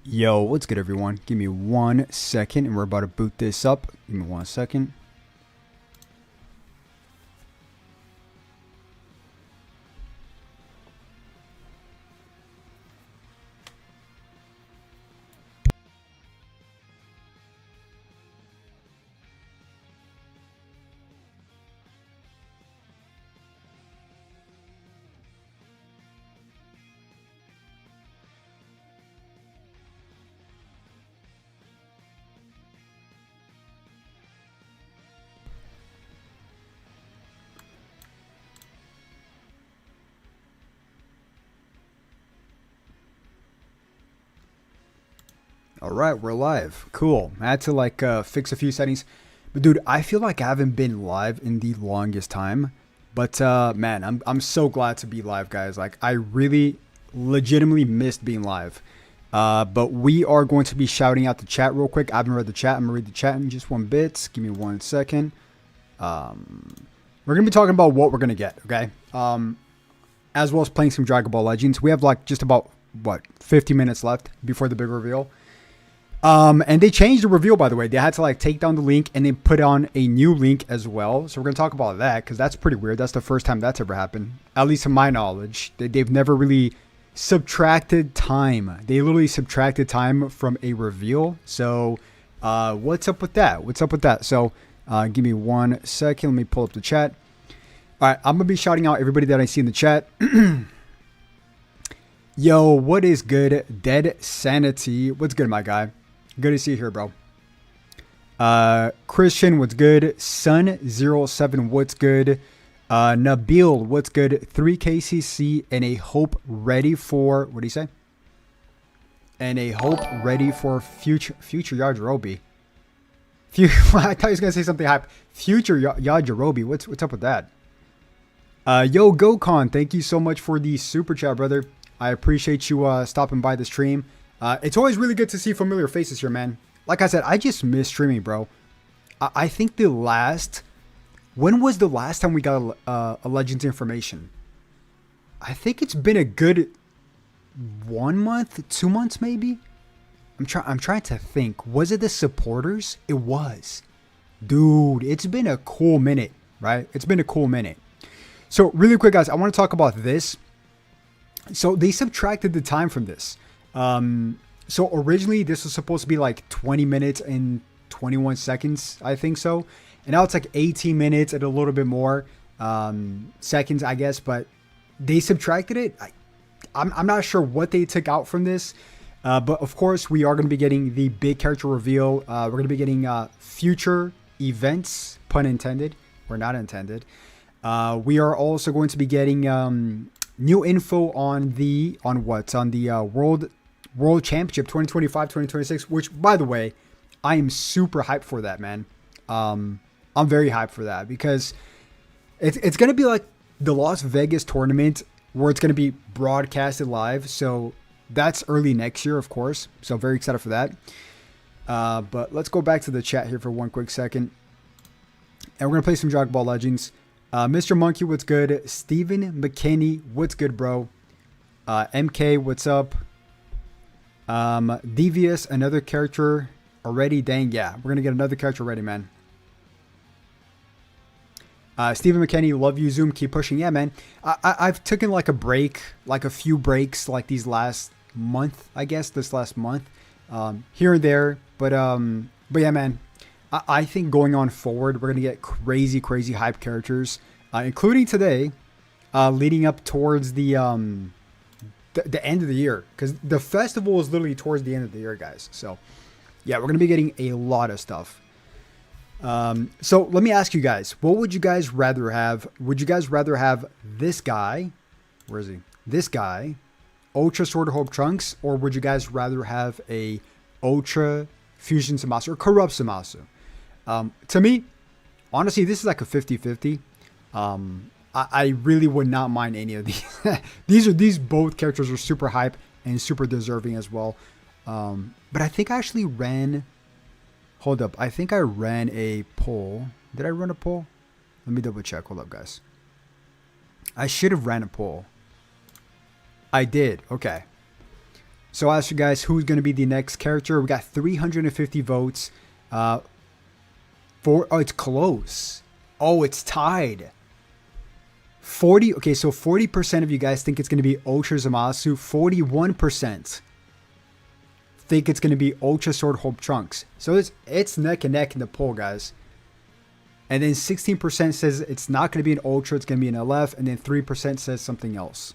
Yo, what's good everyone? Give me 1 second and we're about to boot this up. Give me 1 second. Alright, we're live. Cool. I had to fix a few settings. But dude, I feel like I haven't been live in the longest time. But man, I'm so glad to be live, guys. Like I really legitimately missed being live. But we are going to be shouting out the chat real quick. I haven't read the chat. I'm gonna read the chat in just 1 bit. Give me 1 second. We're gonna be talking about what we're gonna get, okay? As well as playing some Dragon Ball Legends. We have like just about 50 minutes left before the big reveal. And they changed the reveal, by the way. They had to like take down the link and then put on a new link as well. So we're going to talk about that because that's pretty weird. That's the first time that's ever happened, at least to my knowledge. They've never really subtracted time. They literally subtracted time from a reveal. So what's up with that? What's up with that? So give me 1 second. Let me pull up the chat. All right, I'm going to be shouting out everybody that I see in the chat. Yo, what is good? Dead Sanity. What's good, my guy? Good to see you here, bro. Christian, what's good? Sun07, what's good? Nabil, what's good? 3KCC and a hope ready for, what do you say? And a hope ready for future Yajirobe. I thought he was going to say something hype. Future Yajirobe. What's up with that? Yo, Gokon, thank you so much for the super chat, brother. I appreciate you stopping by the stream. It's always really good to see familiar faces here, man. Like I said, I just miss streaming, bro. I think when was the last time we got a Legends information? I think it's been a good 1 month, 2 months maybe. I'm trying to think. Was it the supporters? It was. Dude, it's been a cool minute, right? It's been a cool minute. So really quick, guys, I want to talk about this. So they subtracted the time from this. So originally this was supposed to be like 20 minutes and 21 seconds, I think so. And now it's like 18 minutes and a little bit more seconds, I guess. But they subtracted it. I'm not sure what they took out from this. But of course, we are going to be getting the big character reveal. We're going to be getting future events, pun intended, or not intended. We are also going to be getting new info on the World Championship 2025-2026, which, by the way, I am super hyped for that, man. I'm very hyped for that because it's going to be like the Las Vegas tournament where it's going to be broadcasted live. So that's early next year, of course. So very excited for that. But let's go back to the chat here for 1 quick second. And we're going to play some Dragon Ball Legends. Mr. Monkey, what's good? Steven McKinney, what's good, bro? MK, what's up? Devious, another character already. Dang, yeah. We're going to get another character ready, man. Steven McKinney, love you, Zoom. Keep pushing. Yeah, man. I've taken like a break, like a few breaks, like these last month, I guess, this last month. Here and there. But yeah, man. I think going on forward, we're going to get crazy hype characters, including today, leading up towards the end of the year. Because the festival is literally towards the end of the year, guys. So, yeah, we're going to be getting a lot of stuff. So, let me ask you guys, what would you guys rather have? Would you guys rather have this guy? Where is he? This guy, Ultra Sword of Hope Trunks, or would you guys rather have a Ultra Fusion Zamasu or Corrupt Zamasu? To me, honestly, this is like a 50-50. I really would not mind any of these. These both characters are super hype and super deserving as well. But I think I actually ran. Hold up, I think I ran a poll. Did I run a poll? Let me double check. Hold up, guys. I should have ran a poll. I did. Okay. So I asked you guys who's going to be the next character. We got 350 votes. Oh, it's close. Oh, it's tied. 40. Okay, so 40% of you guys think it's going to be Ultra Zamasu. 41% think it's going to be Ultra Sword Hope Trunks. So it's neck and neck in the poll, guys. And then 16% says it's not going to be an Ultra, it's going to be an LF. And then 3% says something else.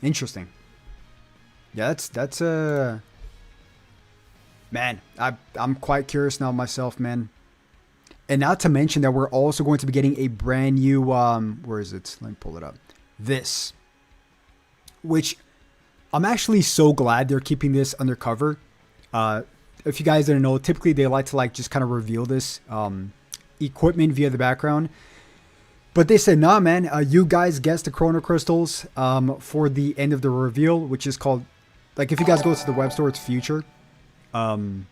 Interesting. Yeah, that's man, I'm quite curious now myself, man. And not to mention that we're also going to be getting a brand new, where is it? Let me pull it up. This. Which, I'm actually so glad they're keeping this undercover. If you guys didn't know, typically they like to just kind of reveal this equipment via the background. But they said, nah, man, you guys guessed the Chrono Crystals for the end of the reveal, which is called, like, if you guys go to the web store, it's Future. So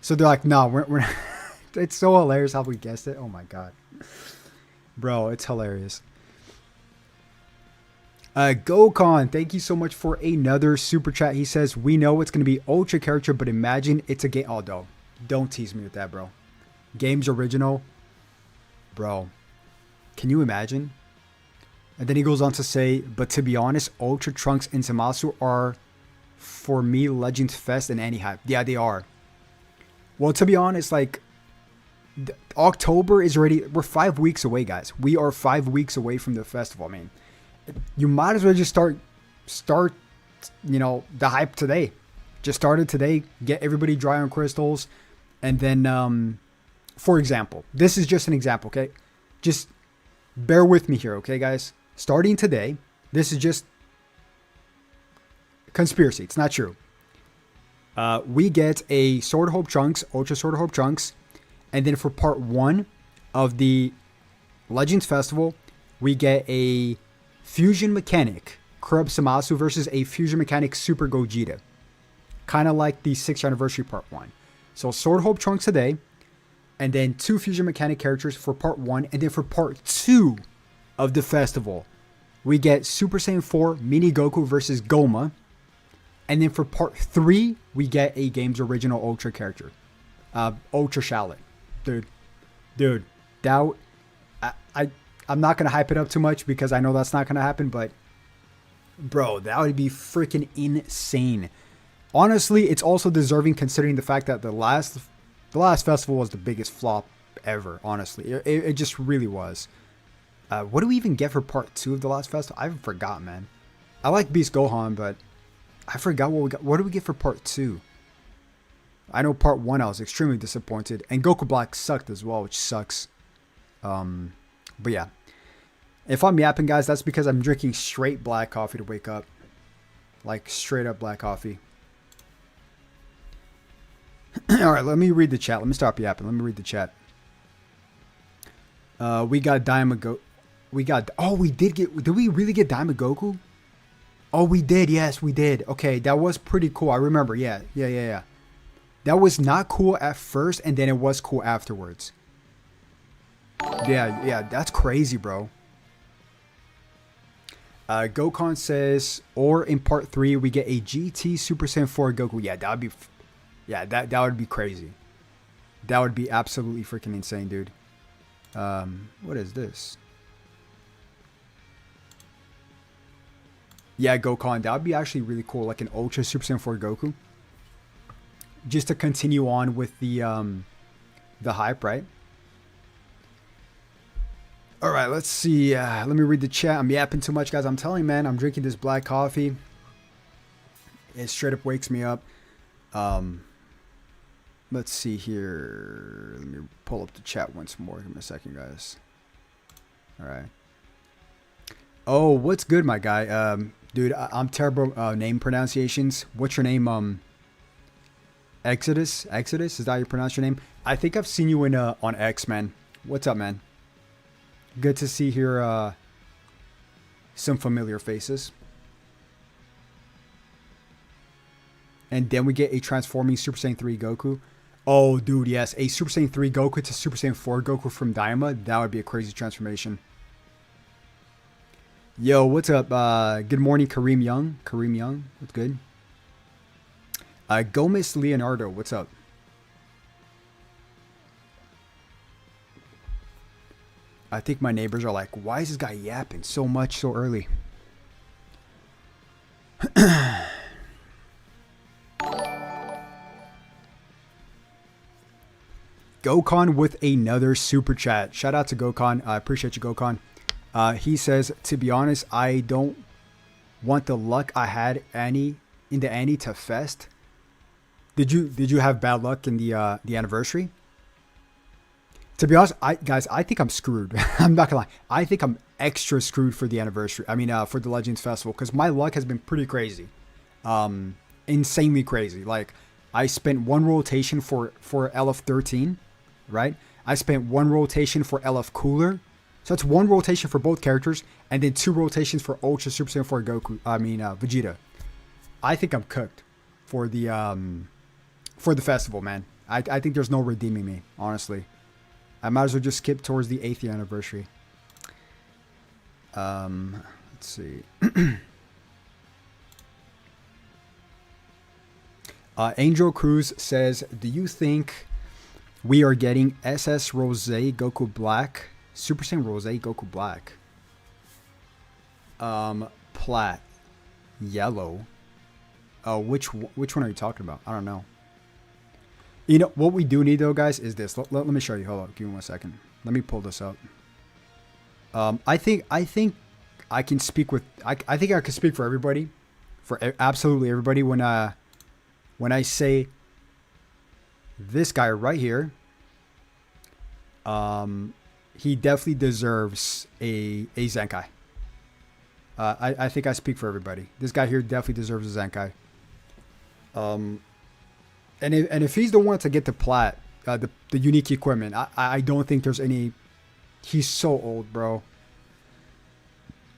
they're like, nah, we're not. It's so hilarious how we guessed it. Oh my god. Bro, it's hilarious. Gokon, thank you so much for another super chat. He says, we know it's going to be Ultra character, but imagine it's a game. Oh, no. Don't tease me with that, bro. Game's original. Bro. Can you imagine? And then he goes on to say, but to be honest, Ultra Trunks and Zamasu are, for me, Legends Fest and any hype. Yeah, they are. Well, to be honest, like, October is already, we're 5 weeks away, guys. We are 5 weeks away from the festival. I mean, you might as well just start, you know, the hype today. Just start it today. Get everybody dry on crystals. And then, for example, this is just an example, okay? Just bear with me here, okay, guys? Starting today, this is just conspiracy. It's not true. We get a Sword of Hope Trunks, Ultra Sword of Hope Trunks. And then for part 1 of the Legends Festival, we get a Fusion Mechanic Kurub Zamasu versus a Fusion Mechanic Super Gogeta. Kind of like the 6th anniversary part 1. So Sword of Hope Trunks today. And then 2 Fusion Mechanic characters for part 1. And then for part 2 of the festival, we get Super Saiyan 4 Mini Goku versus Goma. And then for part 3, we get a game's original Ultra character. Ultra Shallot. Dude, doubt. I'm not going to hype it up too much because I know that's not going to happen, but bro, that would be freaking insane. Honestly, it's also deserving considering the fact that the last festival was the biggest flop ever, honestly. It just really was. What do we even get for part 2 of the last festival? I forgot, man. I like Beast Gohan, but I forgot what we got. What do we get for part 2? I know part 1 I was extremely disappointed. And Goku Black sucked as well, which sucks. But yeah. If I'm yapping, guys, that's because I'm drinking straight black coffee to wake up. Like, straight up black coffee. Alright, let me read the chat. Let me stop yapping. Let me read the chat. We got Diamond Goku. Did we really get Diamond Goku? Oh, we did. Yes, we did. Okay, that was pretty cool. I remember. Yeah. That was not cool at first, and then it was cool afterwards. Yeah, that's crazy, bro. Gokon says, or in part 3, we get a GT Super Saiyan 4 Goku. Yeah, that would be, that would be crazy. That would be absolutely freaking insane, dude. What is this? Yeah, Gokon, that would be actually really cool, like an Ultra Super Saiyan 4 Goku. Just to continue on with the hype, right? All right, let's see. Let me read the chat. I'm yapping too much, guys. I'm telling you, man, I'm drinking this black coffee. It straight up wakes me up. Let's see here. Let me pull up the chat once more. Give me a second, guys. All right. Oh, what's good, my guy? Dude, I'm terrible name pronunciations. What's your name? Exodus? Is that how you pronounce your name? I think I've seen you in on X, man. What's up, man? Good to see here some familiar faces. And then we get a transforming Super Saiyan 3 Goku. Oh, dude, yes. A Super Saiyan 3 Goku to Super Saiyan 4 Goku from Daima. That would be a crazy transformation. Yo, what's up? Good morning, Kareem Young. What's good? Gomez Leonardo, what's up? I think my neighbors are like, why is this guy yapping so much so early? Gokon with another super chat. Shout out to Gokon. I appreciate you, Gokon. He says, to be honest, I don't want the luck I had in the Annie to fest. Did you have bad luck in the anniversary? To be honest, I think I'm screwed. I'm not gonna lie. I think I'm extra screwed for the anniversary. I mean, for the Legends Festival, because my luck has been pretty crazy, insanely crazy. Like, I spent one rotation for LF13, right? I spent one rotation for LF Cooler, so that's one rotation for both characters, and then 2 rotations for Ultra Super Saiyan 4 Goku. I mean, Vegeta. I think I'm cooked for the festival, man. I think there's no redeeming me, honestly. I might as well just skip towards the 8th anniversary. Let's see. Angel Cruz says, do you think we are getting SS Rose Goku Black? Super Saiyan Rose Goku Black. Plat. Yellow. Which one are you talking about? I don't know. You know, what we do need, though, guys, is this. Let me show you. Hold on. Give me 1 second. Let me pull this up. I think I can speak with... I think I can speak for everybody. For absolutely everybody when I say this guy right here, he definitely deserves a Zenkai. I think I speak for everybody. This guy here definitely deserves a Zenkai. And if he's the one to get the plat, the unique equipment, I don't think there's any. He's so old, bro.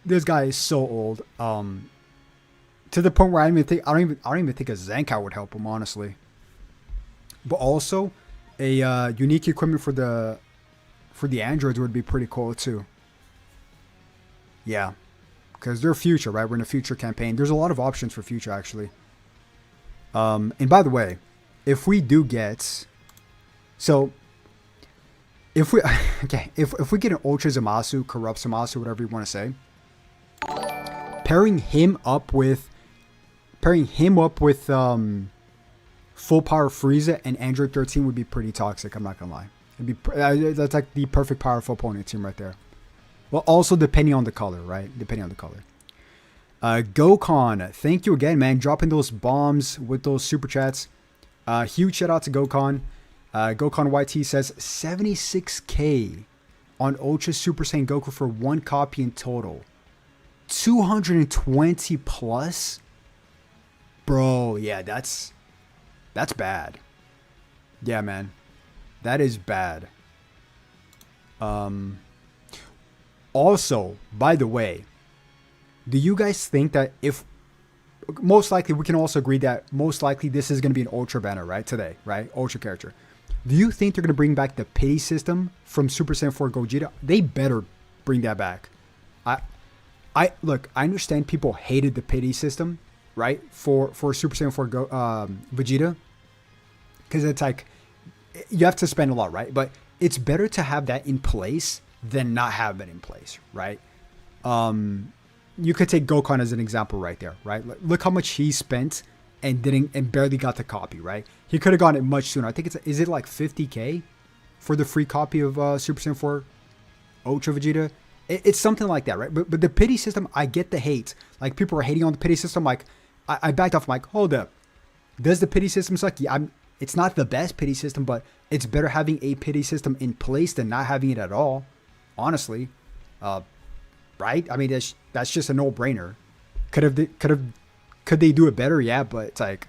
This guy is so old. To the point where I don't even think a Zenkai would help him, honestly. But also, a unique equipment for the androids would be pretty cool too. Yeah, because they're future, right? We're in a future campaign. There's a lot of options for future, actually. And by the way, if we do get, so if we if we get an Ultra Zamasu, Corrupt Zamasu, whatever you want to say, pairing him up with full power Frieza and Android 13 would be pretty toxic. I'm not gonna lie. It'd be that's like the perfect powerful opponent team right there. Well, also depending on the color, right? Depending on the color. Gokon, thank you again, man. Dropping those bombs with those super chats. Huge shout out to Gokon. Gokon YT says 76k on Ultra Super Saiyan Goku for 1 copy in total. 220 plus? Bro, yeah, that's bad. Yeah, man. That is bad. Also, by the way, do you guys think that if most likely we can also agree that most likely this is going to be an Ultra banner, right? Today, right? Ultra character. Do you think they're going to bring back the pity system from Super Saiyan 4 Gogeta? They better bring that back. Look, I understand people hated the pity system, right? For Super Saiyan 4 Vegeta. Because it's like, you have to spend a lot, right? But it's better to have that in place than not have it in place, right? You could take Gokon as an example right there, right? Look how much he spent and barely got the copy, right? He could have gotten it much sooner. I think is it like 50k for the free copy of Super Saiyan 4 Ultra Vegeta? It's something like that, right? But the pity system, I get the hate. Like, people are hating on the pity system. Like, I backed off. I'm like, hold up. Does the pity system suck? Yeah, it's not the best pity system, but it's better having a pity system in place than not having it at all. Honestly, right? I mean, that's just a no-brainer. Could they do it better? Yeah, but it's like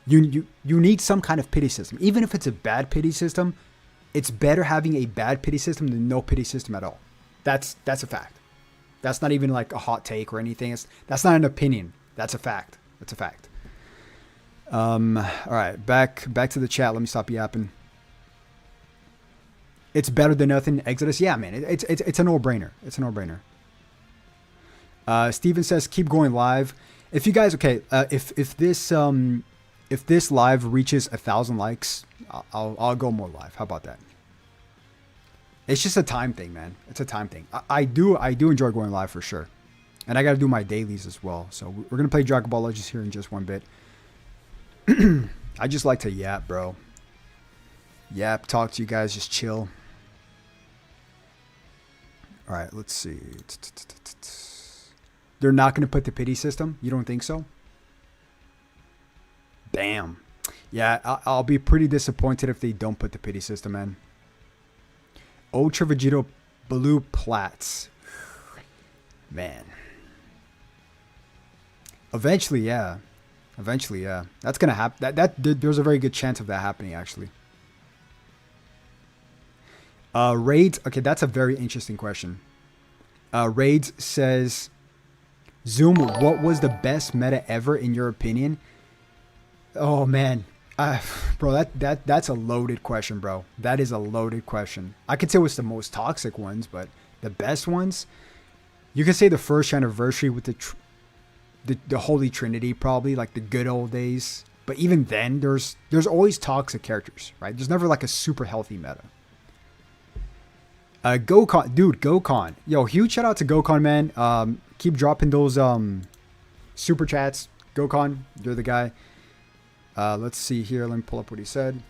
you need some kind of pity system. Even if it's a bad pity system, it's better having a bad pity system than no pity system at all. That's a fact. That's not even like a hot take or anything. That's not an opinion. That's a fact. That's a fact. All right, back to the chat. Let me stop yapping. It's better than nothing. Exodus, yeah, man. It's a no-brainer. It's a no-brainer. Steven says keep going live. If you guys, okay, if this If this live reaches 1,000 likes, I'll go more live. How about that? It's just a time thing, man. It's a time thing. I do enjoy going live for sure. And I got to do my dailies as well. So we're going to play Dragon Ball Legends here in just one bit. I just like to yap, bro. Yap, talk to you guys, just chill. All right, let's see. They're not going to put the pity system? You don't think so? Damn. Yeah, I'll be pretty disappointed if they don't put the pity system, man. Ultra Vegito Blue Plats. Man. Eventually, yeah. Eventually, yeah. That's going to happen. There's a very good chance of that happening, actually. Raids. Okay, that's a very interesting question. Raids says, Zoom, what was the best meta ever in your opinion? Oh, man. Bro, that's a loaded question, bro. That is a loaded question. I could say it was the most toxic ones, but the best ones, you could say the first anniversary with the Holy Trinity, probably like the good old days. But even then, there's always toxic characters, right? There's never like a super healthy meta. Gokon, dude, Gokon. Yo, huge shout out to Gokon, man. Keep dropping those super chats. Gokon, you're the guy. Let's see here. Let me pull up what he said.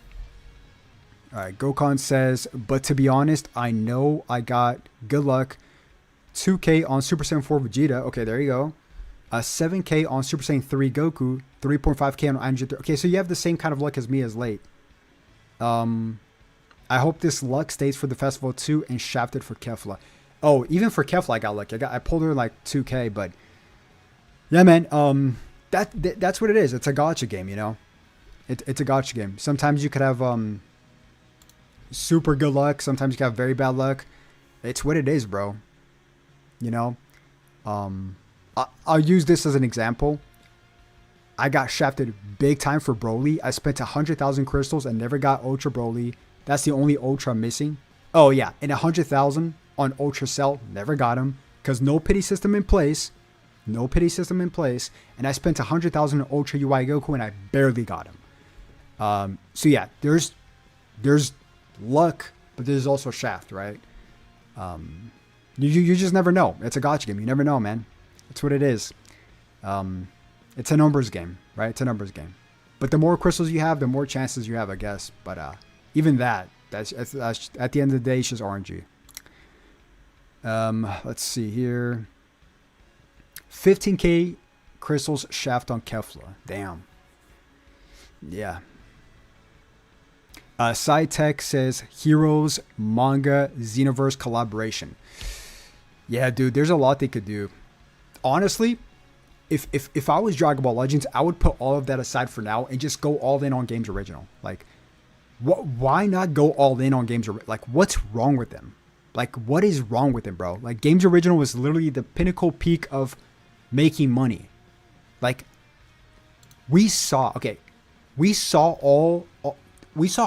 All right, Gokon says, but to be honest, I know I got good luck. 2K on Super Saiyan 4 Vegeta. Okay, there you go. 7K on Super Saiyan 3 Goku. 3.5K on Android 3. Okay, so you have the same kind of luck as me as late. I hope this luck stays for the festival too and shafted for Kefla. Oh, even for Kefla, I got lucky. I pulled her like 2K, but yeah, man. That's what it is. It's a gacha game, you know. It's a gacha game. Sometimes you could have super good luck. Sometimes you can have very bad luck. It's what it is, bro. You know. I'll use this as an example. I got shafted big time for Broly. I spent 100,000 crystals and never got Ultra Broly. That's the only Ultra I'm missing. Oh yeah, and 100,000 on Ultra Cell. Never got him because no pity system in place. No pity system in place. And I spent 100,000 on Ultra UI Goku and I barely got him. So yeah, there's luck, but there's also shaft, right? You just never know. It's a gacha game. You never know, man. That's what it is. It's a numbers game, right? It's a numbers game. But the more crystals you have, the more chances you have, I guess. But even that's at the end of the day, it's just RNG. Let's see here. 15K crystals shaft on Kefla. Damn. Yeah. SciTech says Heroes Manga Xenoverse collaboration. Yeah, dude, there's a lot they could do. Honestly, if I was Dragon Ball Legends, I would put all of that aside for now and just go all in on Games Original. Like, why not go all in on Games? Like, what's wrong with them? Like, what is wrong with them, bro? Like, Games Original was literally the pinnacle peak of making money. Like, we saw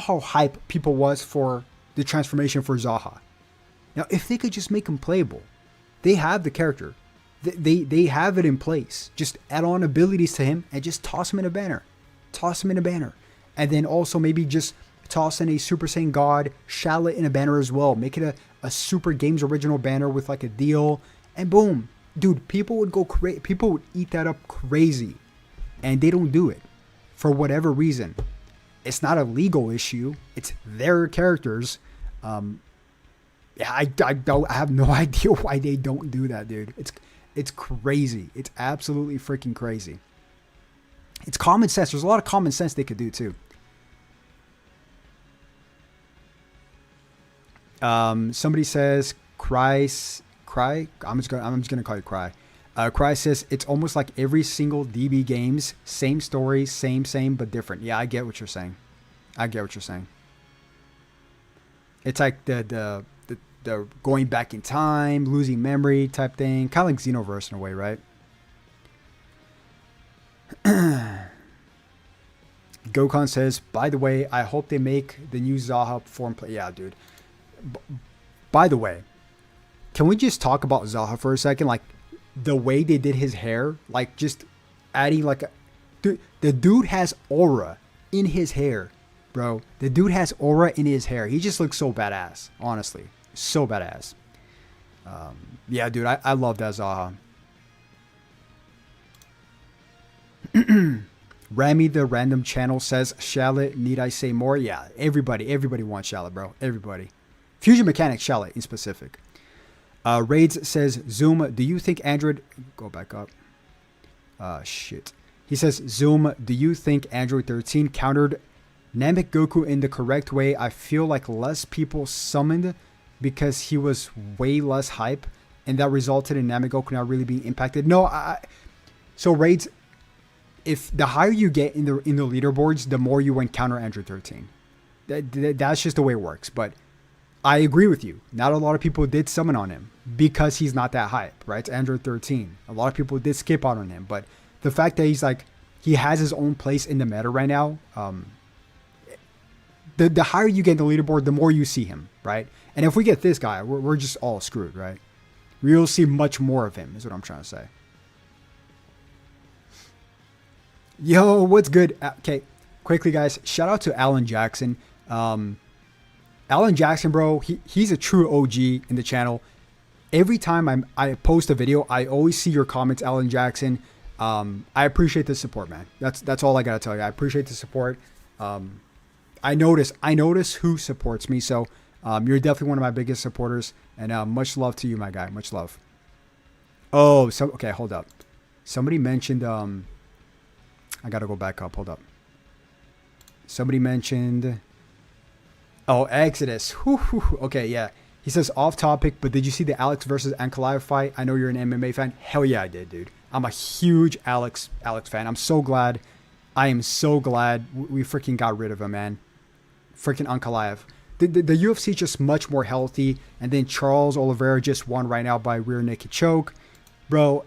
how hype people was for the transformation for Zaha. Now, if they could just make him playable, they have the character. They have it in place. Just add on abilities to him and just toss him in a banner. Toss him in a banner. And then also maybe just toss in a Super Saiyan God Shallot in a banner as well. Make it a Super Games Original banner with like a deal. And boom. Dude, people would go crazy. People would eat that up crazy. And they don't do it. For whatever reason. It's not a legal issue. It's their characters. I have no idea why they don't do that, dude. It's crazy. It's absolutely freaking crazy. It's common sense. There's a lot of common sense they could do too. Somebody says Cry. I'm just gonna call you Cry. Cry says it's almost like every single DB games, same story, same but different. Yeah, I get what you're saying. It's like the going back in time, losing memory type thing, kind of like Xenoverse in a way, right? Gokon says, by the way, I hope they make the new Zaha form play. Yeah, dude. By the way, can we just talk about Zaha for a second? Like, the way they did his hair, like just adding like a... Dude, the dude has aura in his hair, bro. The dude has aura in his hair. He just looks so badass, honestly. So badass. Yeah, dude, I love that Zaha. Rami the random channel says, Shallot, need I say more? Yeah, everybody wants Shallot, bro. Everybody. Fusion Mechanics Shallot in specific. Raids says, Zoom, do you think Android... Go back up. Shit. He says, Zoom, do you think Android 13 countered Namek Goku in the correct way? I feel like less people summoned because he was way less hype, and that resulted in Namek Goku not really being impacted. No, so Raids, if the higher you get in the leaderboards, the more you encounter Android 13. That's just the way it works. But I agree with you. Not a lot of people did summon on him because he's not that hype, right? It's Android 13. A lot of people did skip out on him, but the fact that he's like, he has his own place in the meta right now, the higher you get in the leaderboard, the more you see him, right? And if we get this guy, we're just all screwed, right? We'll see much more of him, is what I'm trying to say. Yo, what's good? Okay, quickly, guys. Shout out to Alan Jackson. Alan Jackson, bro, he's a true OG in the channel. Every time I post a video, I always see your comments, Alan Jackson. I appreciate the support, man. That's all I gotta tell you. I appreciate the support. I notice who supports me, so you're definitely one of my biggest supporters, and much love to you, my guy. Much love. Oh, so okay, hold up. Somebody mentioned I gotta go back up. Hold up. Somebody mentioned, oh, Exodus. Okay, yeah. He says off topic, but did you see the Alex versus Ankalaev fight? I know you're an MMA fan. Hell yeah, I did, dude. I'm a huge Alex fan. I'm so glad. I am so glad we freaking got rid of him, man. Freaking Ankalaev. The UFC just much more healthy, and then Charles Oliveira just won right now by rear naked choke, bro.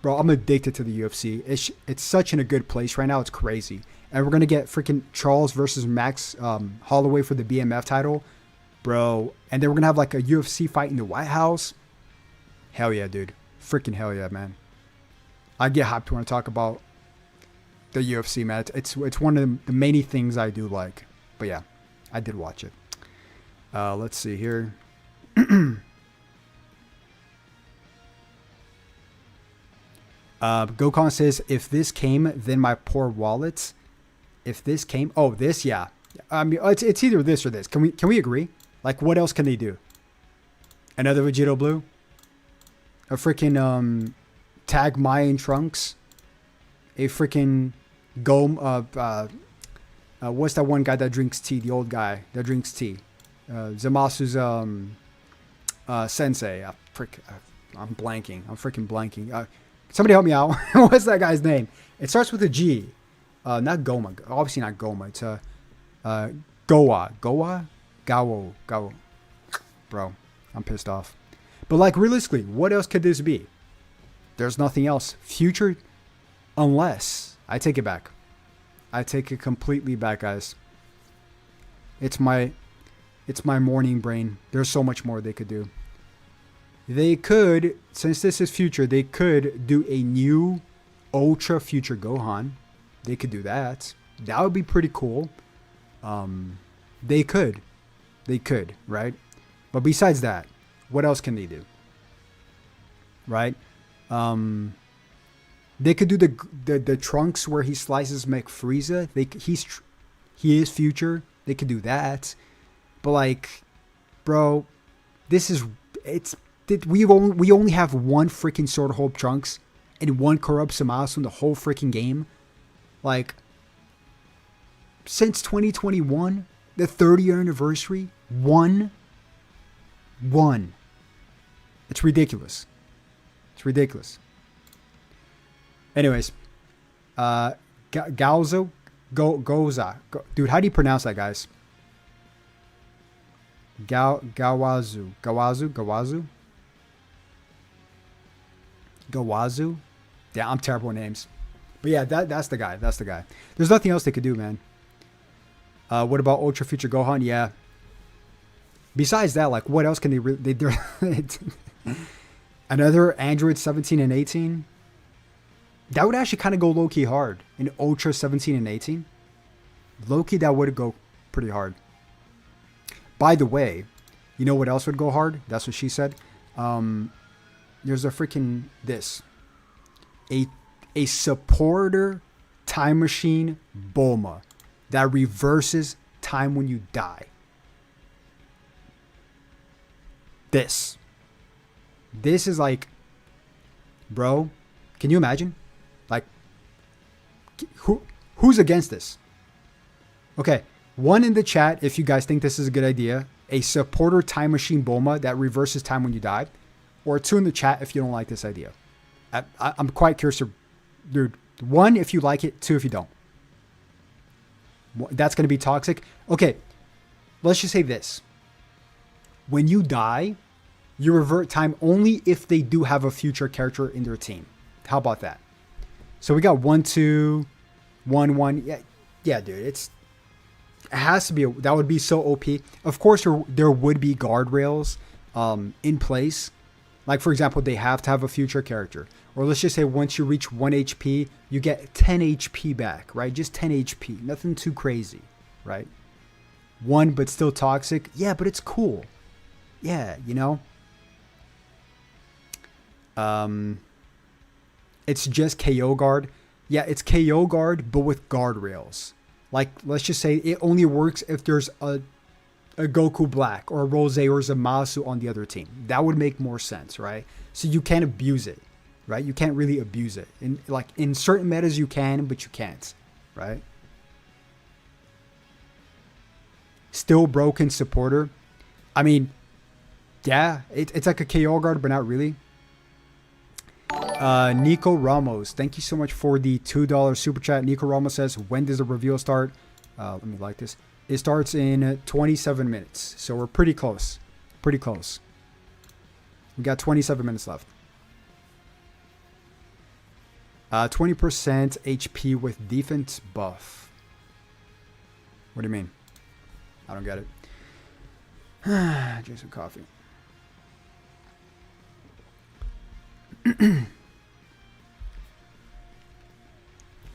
I'm addicted to the UFC. It's such in a good place right now. It's crazy, and we're gonna get freaking Charles versus Max Holloway for the BMF title, bro. And then we're gonna have like a UFC fight in the White House. Hell yeah, dude. Freaking hell yeah, man. I get hyped when I talk about the UFC, man. It's one of the many things I do like. But yeah, I did watch it. Let's see here. Gokon says, if this came, then my poor wallets. If this came, oh, this, yeah. I mean, it's either this or this. Can we agree? Like, what else can they do? Another Vegito Blue? A freaking Tag Mayan Trunks? A freaking what's that one guy that drinks tea? The old guy that drinks tea. Zamasu's sensei. I'm blanking. I'm freaking blanking. Somebody help me out. What's that guy's name? It starts with a G. Not Goma. Obviously not Goma. It's Goa. Gawo. Bro, I'm pissed off. But like realistically, what else could this be? There's nothing else. Future, unless I take it back. I take it completely back, guys. It's my morning brain. There's so much more they could do. They could, since this is future, they could do a new Ultra Future Gohan. They could do that. That would be pretty cool. They could, right? But besides that, what else can they do? Right? They could do the Trunks where he slices McFrieza. He is future. They could do that. But like, bro, we only have one freaking Sword of Hope Trunks and one Corrupt Zamasu in the whole freaking game. Like, since 2021, the 30th anniversary, one. It's ridiculous. It's ridiculous. Anyways, Goza. Dude, how do you pronounce that, guys? Gawazu. Yeah, I'm terrible with names. But yeah, that's the guy. That's the guy. There's nothing else they could do, man. What about Ultra Future Gohan? Yeah. Besides that, like, what else can they do? Another Android 17 and 18? That would actually kind of go low-key hard in Ultra 17 and 18. Low-key, that would go pretty hard. By the way, you know what else would go hard? That's what she said. There's a freaking this. A supporter time machine Bulma that reverses time when you die. This is like, bro, can you imagine? Like, who's against this? Okay, one in the chat if you guys think this is a good idea. A supporter time machine Bulma that reverses time when you die. Or two in the chat if you don't like this idea. I'm quite curious. Dude, one, if you like it. Two, if you don't. That's going to be toxic. Okay, let's just say this. When you die, you revert time only if they do have a future character in their team. How about that? So we got 1, 2, 1, 1. Yeah, dude. It has to be. That would be so OP. Of course, there would be guardrails in place. Like, for example, they have to have a future character. Or let's just say once you reach 1 HP, you get 10 HP back, right? Just 10 HP. Nothing too crazy, right? 1, but still toxic. Yeah, but it's cool. Yeah, you know? It's just KO guard. Yeah, it's KO guard, but with guardrails. Like, let's just say it only works if there's a Goku Black or a Rose or Zamasu on the other team. That would make more sense, right? So you can't abuse it, right? You can't really abuse it. In certain metas you can, but you can't, right? Still broken supporter. I mean, yeah, it's like a KO guard, but not really. Nico Ramos, thank you so much for the $2 super chat. Nico Ramos says, when does the reveal start? Let me like this. It starts in 27 minutes. So we're pretty close. Pretty close. We got 27 minutes left. 20% HP with defense buff. What do you mean? I don't get it. Drink some coffee.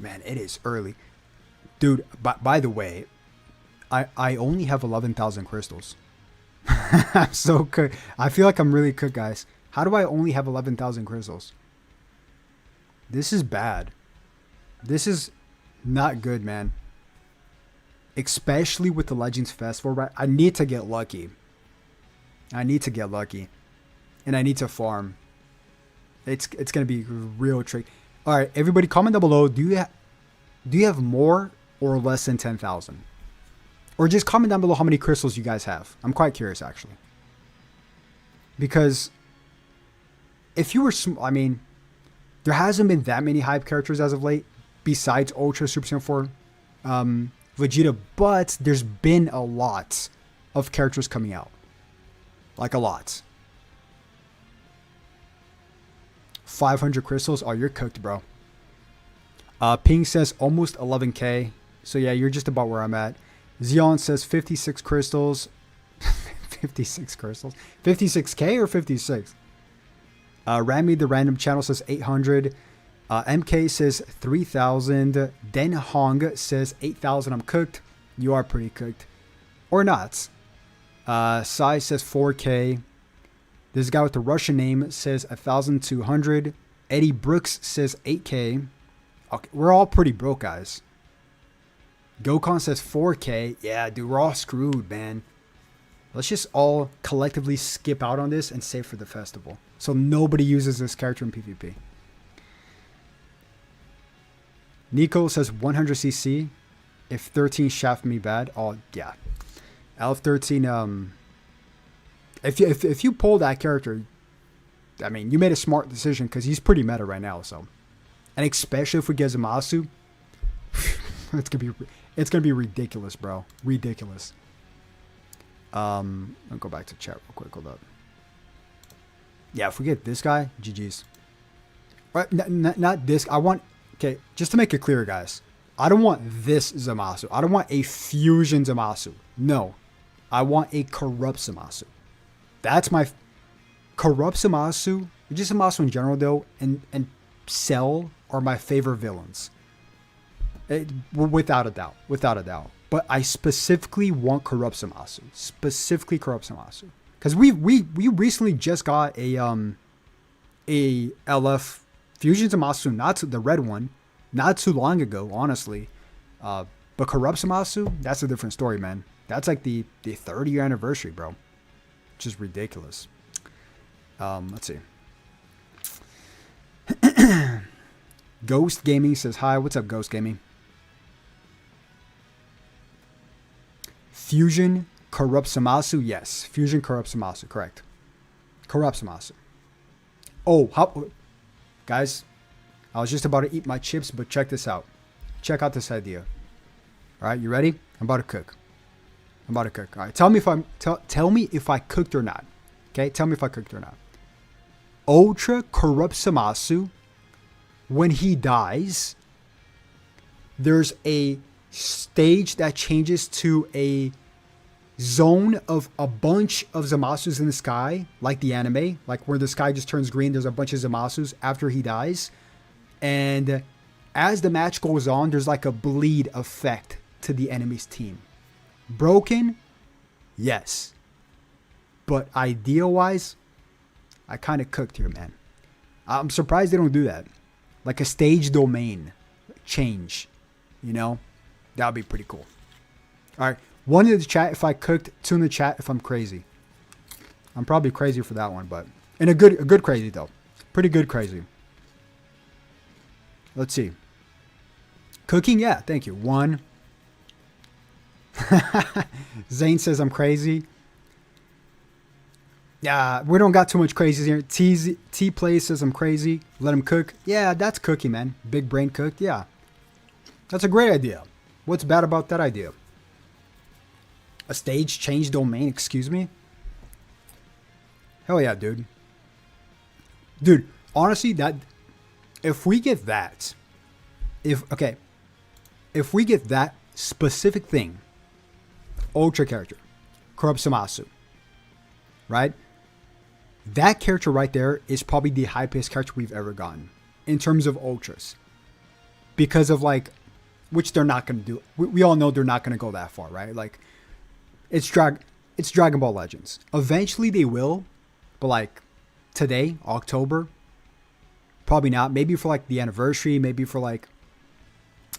Man, it is early. Dude, by the way, I only have 11,000 crystals. I'm so cooked. I feel like I'm really cooked, guys. How do I only have 11,000 crystals? This is bad. This is not good, man. Especially with the Legends Festival, right? I need to get lucky. I need to get lucky. And I need to farm. It's going to be real tricky. All right, everybody comment down below. Do you have more or less than 10,000? Or just comment down below how many crystals you guys have. I'm quite curious, actually. Because if you were... I mean, there hasn't been that many hype characters as of late. Besides Ultra Super Saiyan 4 Vegeta. But there's been a lot of characters coming out. Like a lot. 500 crystals. Oh, you're cooked, bro. Ping says almost 11k. So yeah, you're just about where I'm at. Zion says 56 crystals. 56 crystals. 56k or 56? Rami the random channel says 800. MK says 3,000. Den Hong says 8,000. I'm cooked. You are pretty cooked. Or not. Sai says 4k. This guy with the Russian name says 1,200. Eddie Brooks says 8k. Okay, we're all pretty broke, guys. Gokon says 4k. Yeah, dude, we're all screwed, man. Let's just all collectively skip out on this and save for the festival. So nobody uses this character in PvP. Nico says 100cc. If 13 shaft me bad. Oh, yeah. LF13, if you pull that character, I mean, you made a smart decision because he's pretty meta right now. So, and especially if we get Zamasu, it's gonna be ridiculous, bro. Ridiculous. I'll go back to chat real quick. Hold up. Yeah, if we get this guy, GG's. Right, not this. I want. Okay, just to make it clear, guys. I don't want this Zamasu. I don't want a fusion Zamasu. No, I want a corrupt Zamasu. That's my corrupt Zamasu. Just Zamasu in general, though, and Cell are my favorite villains. Without a doubt. Without a doubt. But I specifically want Corrupt Zamasu. Specifically Corrupt Zamasu. Because we recently just got a LF Fusion Zamasu, not the red one, not too long ago, honestly. But Corrupt Zamasu, that's a different story, man. That's like the 30-year anniversary, bro. Which is ridiculous. Let's see. Ghost Gaming says hi. What's up, Ghost Gaming? Fusion Corrupt Zamasu. Yes. Fusion Corrupt Zamasu. Correct. Corrupt Zamasu. Oh, guys, I was just about to eat my chips, but check this out. Check out this idea. All right, you ready? I'm about to cook. All right, tell me if I cooked or not. Okay, tell me if I cooked or not. Ultra Corrupt Zamasu, when he dies, there's a stage that changes to a zone of a bunch of Zamasus in the sky, like the anime, like where the sky just turns green. There's a bunch of Zamasus after he dies. And as the match goes on, there's like a bleed effect to the enemy's team. Broken? Yes. But idea-wise, I kind of cooked here, man. I'm surprised they don't do that. Like a stage domain change, you know? That would be pretty cool. All right. One in the chat if I cooked, two in the chat if I'm crazy. I'm probably crazy for that one, but... And a good crazy, though. Pretty good crazy. Let's see. Cooking? Yeah, thank you. One. Zane says I'm crazy. Yeah, we don't got too much crazy here. T Play says I'm crazy. Let him cook. Yeah, that's cooking, man. Big brain cooked. Yeah. That's a great idea. What's bad about that idea? A stage change domain, excuse me? Hell yeah, dude. Dude, honestly, that... If we get that... If we get that specific thing... Ultra character. Corrupt Zamasu. Right? That character right there is probably the highest character we've ever gotten. In terms of Ultras. Because of like... Which they're not going to do. We all know they're not going to go that far, right? Like... It's Dragon Ball Legends. Eventually they will, but like today, October, probably not. Maybe for like the anniversary, maybe for like,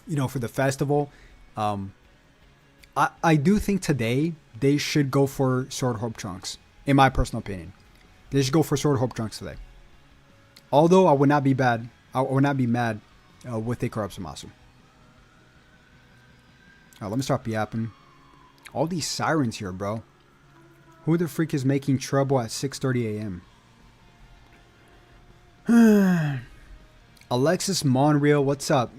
you know, for the festival. I do think today they should go for Sword Hope Trunks, in my personal opinion. They should go for Sword Hope Trunks today. Although I would not be bad. I would not be mad with a Corrupt Zamasu. Alright, let me stop yapping. All these sirens here, bro. Who the freak is making trouble at 6:30 a.m.? Alexis Monreal, what's up?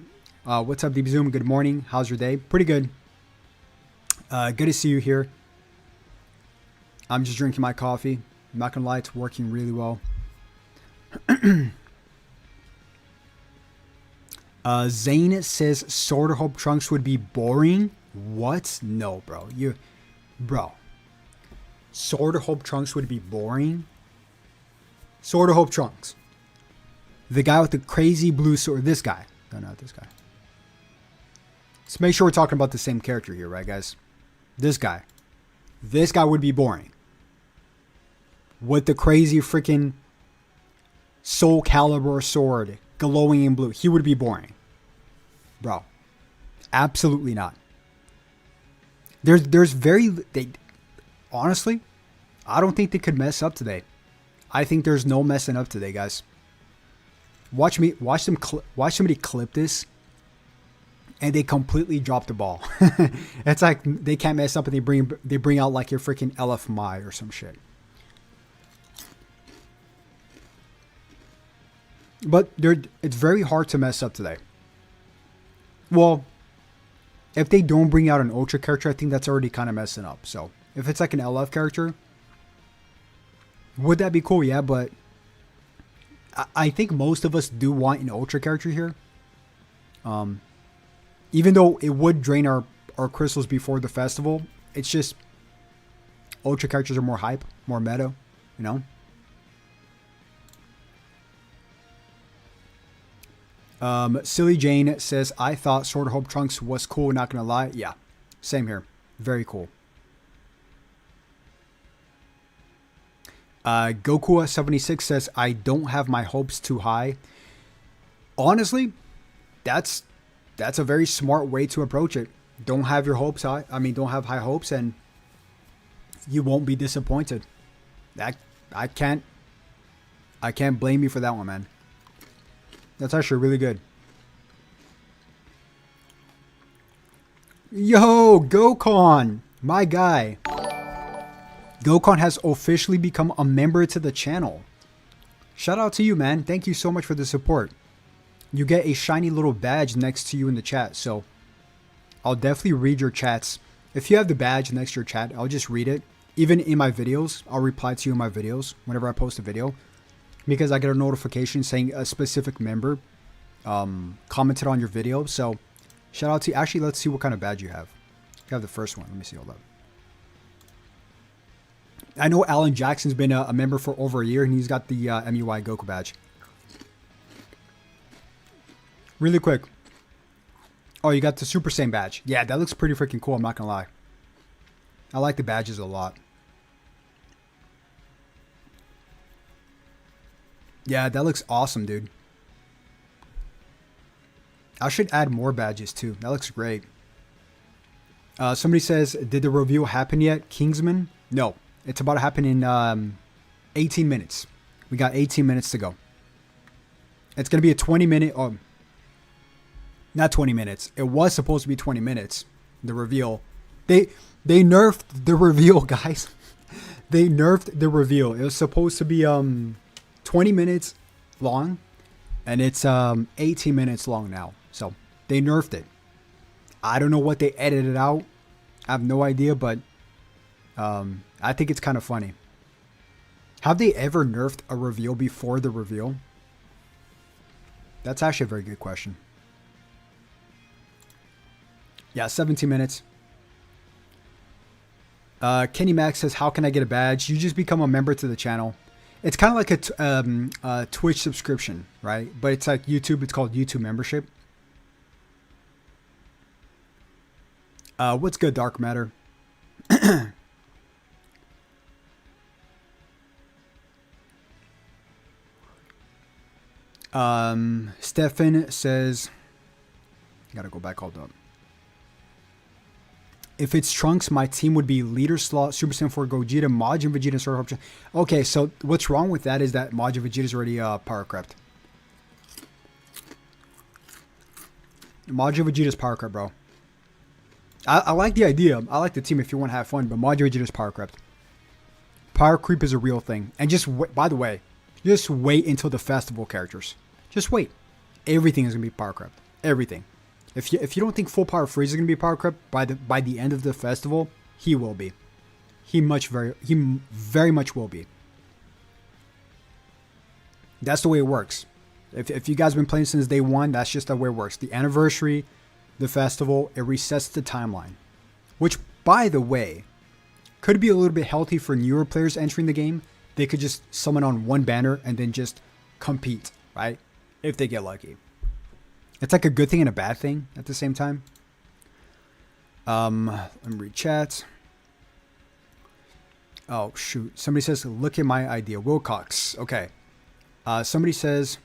What's up, Deep Zoom? Good morning. How's your day? Pretty good. Good to see you here. I'm just drinking my coffee. I'm not gonna lie, it's working really well. Zane says Sword of Hope Trunks would be boring. What? No, bro. Bro. Sword of Hope Trunks would be boring. Sword of Hope Trunks. The guy with the crazy blue sword. This guy. No, not this guy. Let's make sure we're talking about the same character here, right, guys? This guy. This guy would be boring. With the crazy freaking Soul Calibur sword glowing in blue. He would be boring. Bro. Absolutely not. There's honestly, I don't think they could mess up today. I think there's no messing up today, guys. Watch somebody clip this, and they completely drop the ball. It's like they can't mess up, and they bring out like your freaking LFMI or some shit. But it's very hard to mess up today. Well, if they don't bring out an Ultra character, I think that's already kind of messing up. So, if it's like an LF character, would that be cool? Yeah, but I think most of us do want an Ultra character here. Even though it would drain our crystals before the festival, it's just Ultra characters are more hype, more meta, you know? Silly Jane says, I thought Sword of Hope Trunks was cool, not gonna lie. Yeah, same here. Very cool. Goku76 says, I don't have my hopes too high. Honestly, that's a very smart way to approach it. Don't have your hopes high. I mean, don't have high hopes, and you won't be disappointed. I can't blame you for that one, man. That's actually really good. Yo, Gokon, my guy. Gokon has officially become a member to the channel. Shout out to you, man. Thank you so much for the support. You get a shiny little badge next to you in the chat, so I'll definitely read your chats. If you have the badge next to your chat, I'll just read it. Even in my videos, I'll reply to you in my videos whenever I post a video, because I get a notification saying a specific member commented on your video. So shout out to you. Actually, let's see what kind of badge you have. You have the first one. Let me see. Hold up. I know Alan Jackson's been a member for over a year, and he's got the MUI Goku badge. Really quick. Oh, you got the Super Saiyan badge. Yeah, that looks pretty freaking cool. I'm not going to lie. I like the badges a lot. Yeah, that looks awesome, dude. I should add more badges, too. That looks great. Somebody says, did the reveal happen yet? Kingsman? No. It's about to happen in 18 minutes. We got 18 minutes to go. It's going to be a 20-minute... Oh, not 20 minutes. It was supposed to be 20 minutes. The reveal. They nerfed the reveal, guys. They nerfed the reveal. It was supposed to be 20 minutes long. And it's 18 minutes long now. So they nerfed it. I don't know what they edited out. I have no idea, but I think it's kind of funny. Have they ever nerfed a reveal before the reveal? That's actually a very good question. Yeah, 17 minutes. Kenny Max says, how can I get a badge? You just become a member to the channel. It's kind of like a Twitch subscription, right? But it's like YouTube. It's called YouTube membership. What's good, Dark Matter? Stefan says, gotta go back, hold up. If it's Trunks, my team would be Leader Slot, Super Saiyan 4 Gogeta, Majin Vegeta, and Sword of Hope. Okay, so what's wrong with that is that Majin Vegeta is already power crept. Majin Vegeta's power crept, bro. I like the idea. I like the team if you want to have fun, but Majin Vegeta's power crept. Power creep is a real thing. And just, by the way, just wait until the festival characters. Just wait. Everything is going to be power crept. Everything. If you don't think Full Power Freeze is going to be power crept by the end of the festival, he will be. He very much will be. That's the way it works. If you guys have been playing since day one, that's just the way it works. The anniversary, the festival, it resets the timeline. Which, by the way, could be a little bit healthy for newer players entering the game. They could just summon on one banner and then just compete, right? If they get lucky. It's like a good thing and a bad thing at the same time. Let me read chat. Oh, shoot. Somebody says, look at my idea. Wilcox. Okay. Somebody says,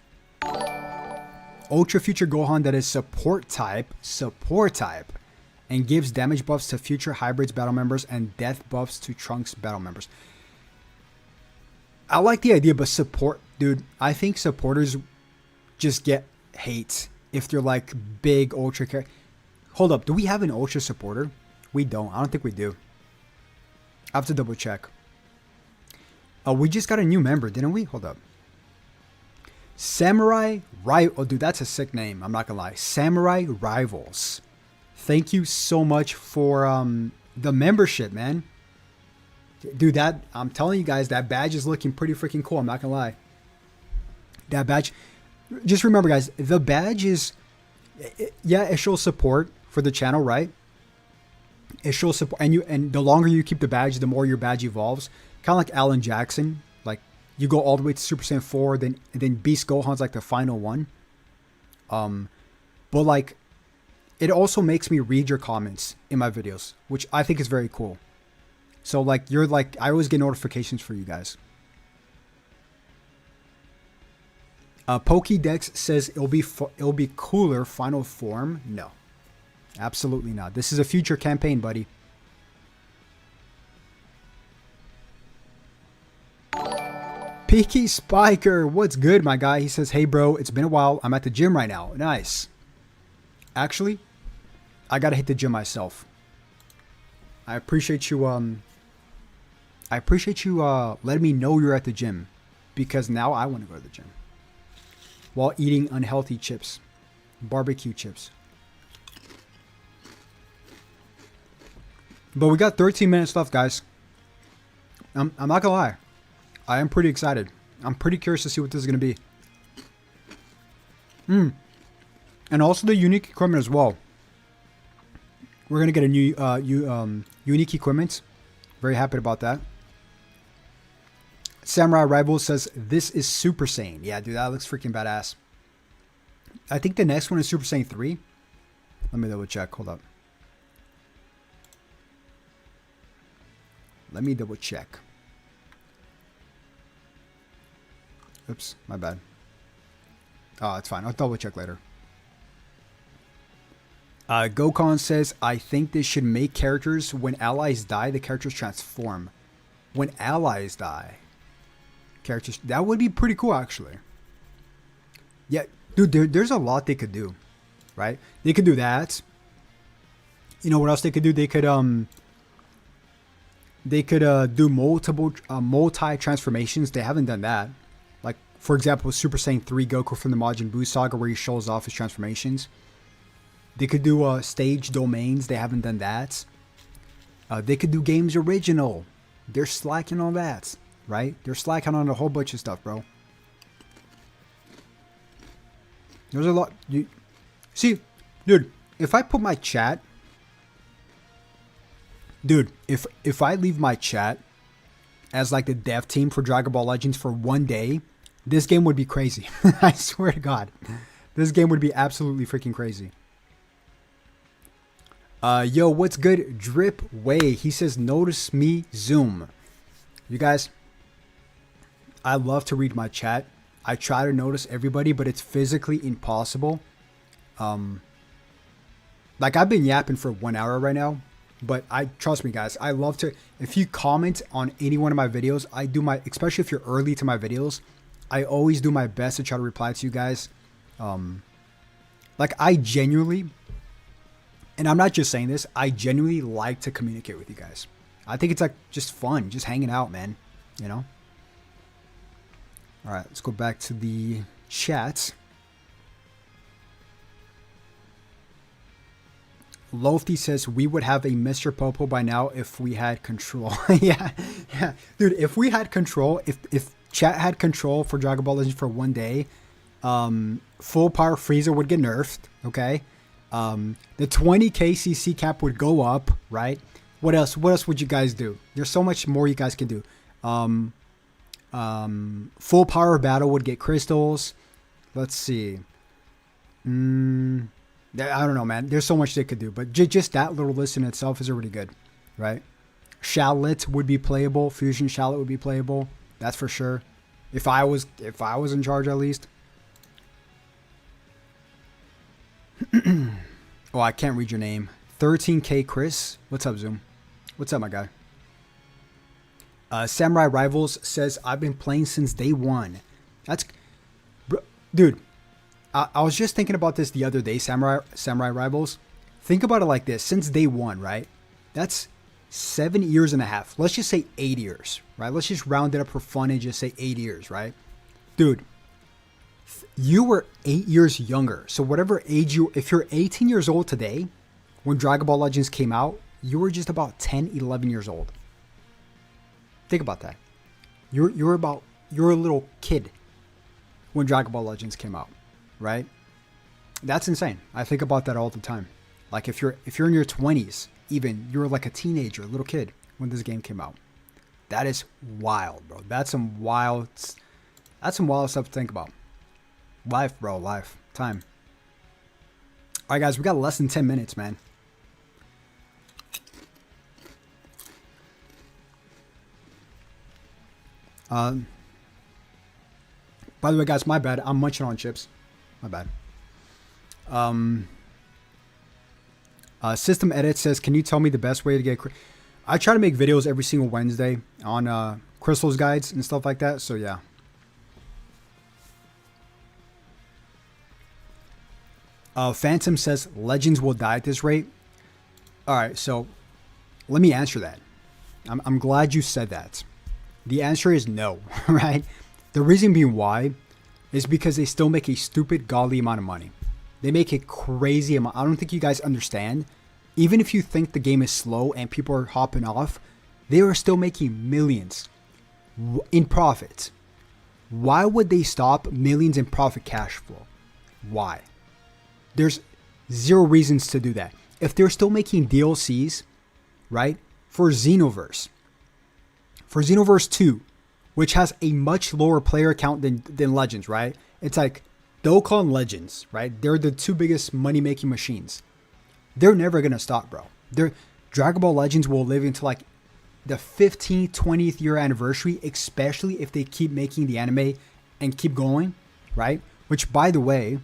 Ultra Future Gohan that is support type, and gives damage buffs to future hybrids battle members and death buffs to Trunks battle members. I like the idea, but support, dude, I think supporters just get hate if they're like big ultra character. Hold up, do we have an ultra supporter? We don't. I don't think we do. I have to double check. We just got a new member, didn't we? Hold up. Samurai Rivals. Oh, dude, that's a sick name. I'm not gonna lie. Samurai Rivals. Thank you so much for the membership, man. Dude, that, I'm telling you guys, that badge is looking pretty freaking cool. I'm not gonna lie. That badge. Just remember, guys, the badge is, yeah, it shows support for the channel, right? It shows support, and the longer you keep the badge, the more your badge evolves. Kind of like Alan Jackson. Like, you go all the way to Super Saiyan 4, then Beast Gohan's like the final one. But like, it also makes me read your comments in my videos, which I think is very cool. So like, I always get notifications for you guys. Pokédex says it'll be cooler final form. No, absolutely not. This is a future campaign, buddy. Peaky Spiker, what's good, my guy? He says, hey, bro, it's been a while. I'm at the gym right now. Nice. Actually, I gotta hit the gym myself. I appreciate you. Letting me know you're at the gym, because now I want to go to the gym while eating unhealthy chips, barbecue chips. But we got 13 minutes left, guys. I'm not gonna lie. I am pretty excited. I'm pretty curious to see what this is going to be. And also the unique equipment as well. We're going to get a new unique equipment. Very happy about that. Samurai Rival says, this is Super Saiyan. Yeah, dude, that looks freaking badass. I think the next one is Super Saiyan 3. Let me double check. Hold up. Let me double check. Oops, my bad. Oh, it's fine. I'll double check later. Gokon says, I think they should make characters when allies die, the characters transform. When allies die, characters... That would be pretty cool, actually. Yeah, dude, there's a lot they could do, right? They could do that. You know what else they could do? They could do multi-transformations. They haven't done that. Like, for example, Super Saiyan 3 Goku from the Majin Buu saga, where he shows off his transformations. They could do stage domains. They haven't done that. They could do games original. They're slacking on that, right? They're slacking on a whole bunch of stuff, bro. There's a lot. See, dude, if I put my chat... Dude, if I leave my chat as like the dev team for Dragon Ball Legends for one day, this game would be crazy. I swear to God. This game would be absolutely freaking crazy. Yo, what's good? Drip Way. He says, notice me zoom. You guys, I love to read my chat. I try to notice everybody, but it's physically impossible. Like, I've been yapping for 1 hour right now. But trust me, guys, I love to, if you comment on any one of my videos, I do my, especially if you're early to my videos, I always do my best to try to reply to you guys. Like, I genuinely, and I'm not just saying this, I genuinely like to communicate with you guys. I think it's like just fun, just hanging out, man, you know? All right, let's go back to the chat. Lofty says, we would have a Mr. Popo by now if we had control. yeah. Dude, if we had control, if chat had control for Dragon Ball Legends for one day, full power Frieza would get nerfed, okay? The 20k CC cap would go up, right? What else? What else would you guys do? There's so much more you guys can do. Full power battle would get crystals. Let's see. I don't know, man. There's so much they could do, but just that little list in itself is already good, right? Shallot would be playable. Fusion Shallot would be playable. That's for sure. If I was in charge, at least. Oh, I can't read your name. 13K Chris. What's up, Zoom? What's up, my guy? Samurai Rivals says, I've been playing since day one. That's... Dude, I was just thinking about this the other day, Samurai Rivals. Think about it like this. Since day one, right? That's 7 years and a half. Let's just say 8 years, right? Let's just round it up for fun and just say 8 years, right? Dude, you were 8 years younger. So whatever age if you're 18 years old today, when Dragon Ball Legends came out, you were just about 10, 11 years old. Think about that. You're a little kid when Dragon Ball Legends came out, right? That's insane. I think about that all the time. Like if you're in your 20s, even you're like a teenager, a little kid when this game came out. That is wild, bro. That's some wild stuff to think about. Life, bro. Life. Time. All right, guys, we got less than 10 minutes, man. By the way, guys, my bad. I'm munching on chips. My bad. System Edit says, can you tell me the best way to get... I try to make videos every single Wednesday on crystals guides and stuff like that. So, yeah. Phantom says, Legends will die at this rate. All right, so let me answer that. I'm glad you said that. The answer is no, right? The reason being why is because they still make a stupid, godly amount of money. They make a crazy amount. I don't think you guys understand. Even if you think the game is slow and people are hopping off, they are still making millions in profit. Why would they stop millions in profit cash flow? Why? There's zero reasons to do that. If they're still making DLCs, right, for Xenoverse 2, which has a much lower player count than Legends, right? It's like Dokkan Legends, right? They're the two biggest money-making machines. They're never going to stop, bro. Dragon Ball Legends will live until like the 15th, 20th year anniversary, especially if they keep making the anime and keep going, right? Which, by the way,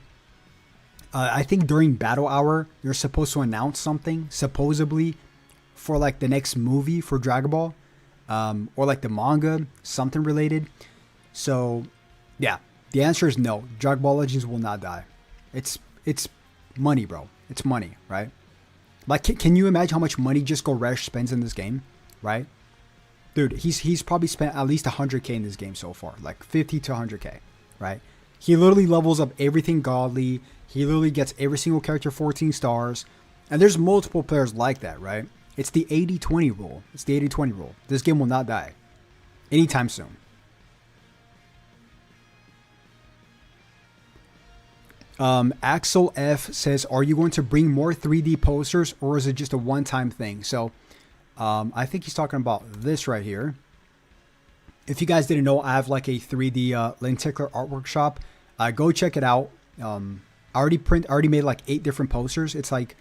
I think during Battle Hour, they're supposed to announce something, supposedly, for like the next movie for Dragon Ball. Or like the manga, something related. So, yeah, the answer is no. Dragon Ball Legends will not die. It's money, bro. It's money, right? Like, can you imagine how much money just Goresh spends in this game, right? Dude, he's probably spent at least 100K in this game so far, like 50 to 100K, right? He literally levels up everything godly. He literally gets every single character 14 stars. And there's multiple players like that, right? It's the 80-20 rule. It's the 80-20 rule. This game will not die anytime soon. Axel F says, are you going to bring more 3D posters or is it just a one-time thing? So I think he's talking about this right here. If you guys didn't know, I have like a 3D lenticular artwork shop. Go check it out. I already made like 8 different posters. It's like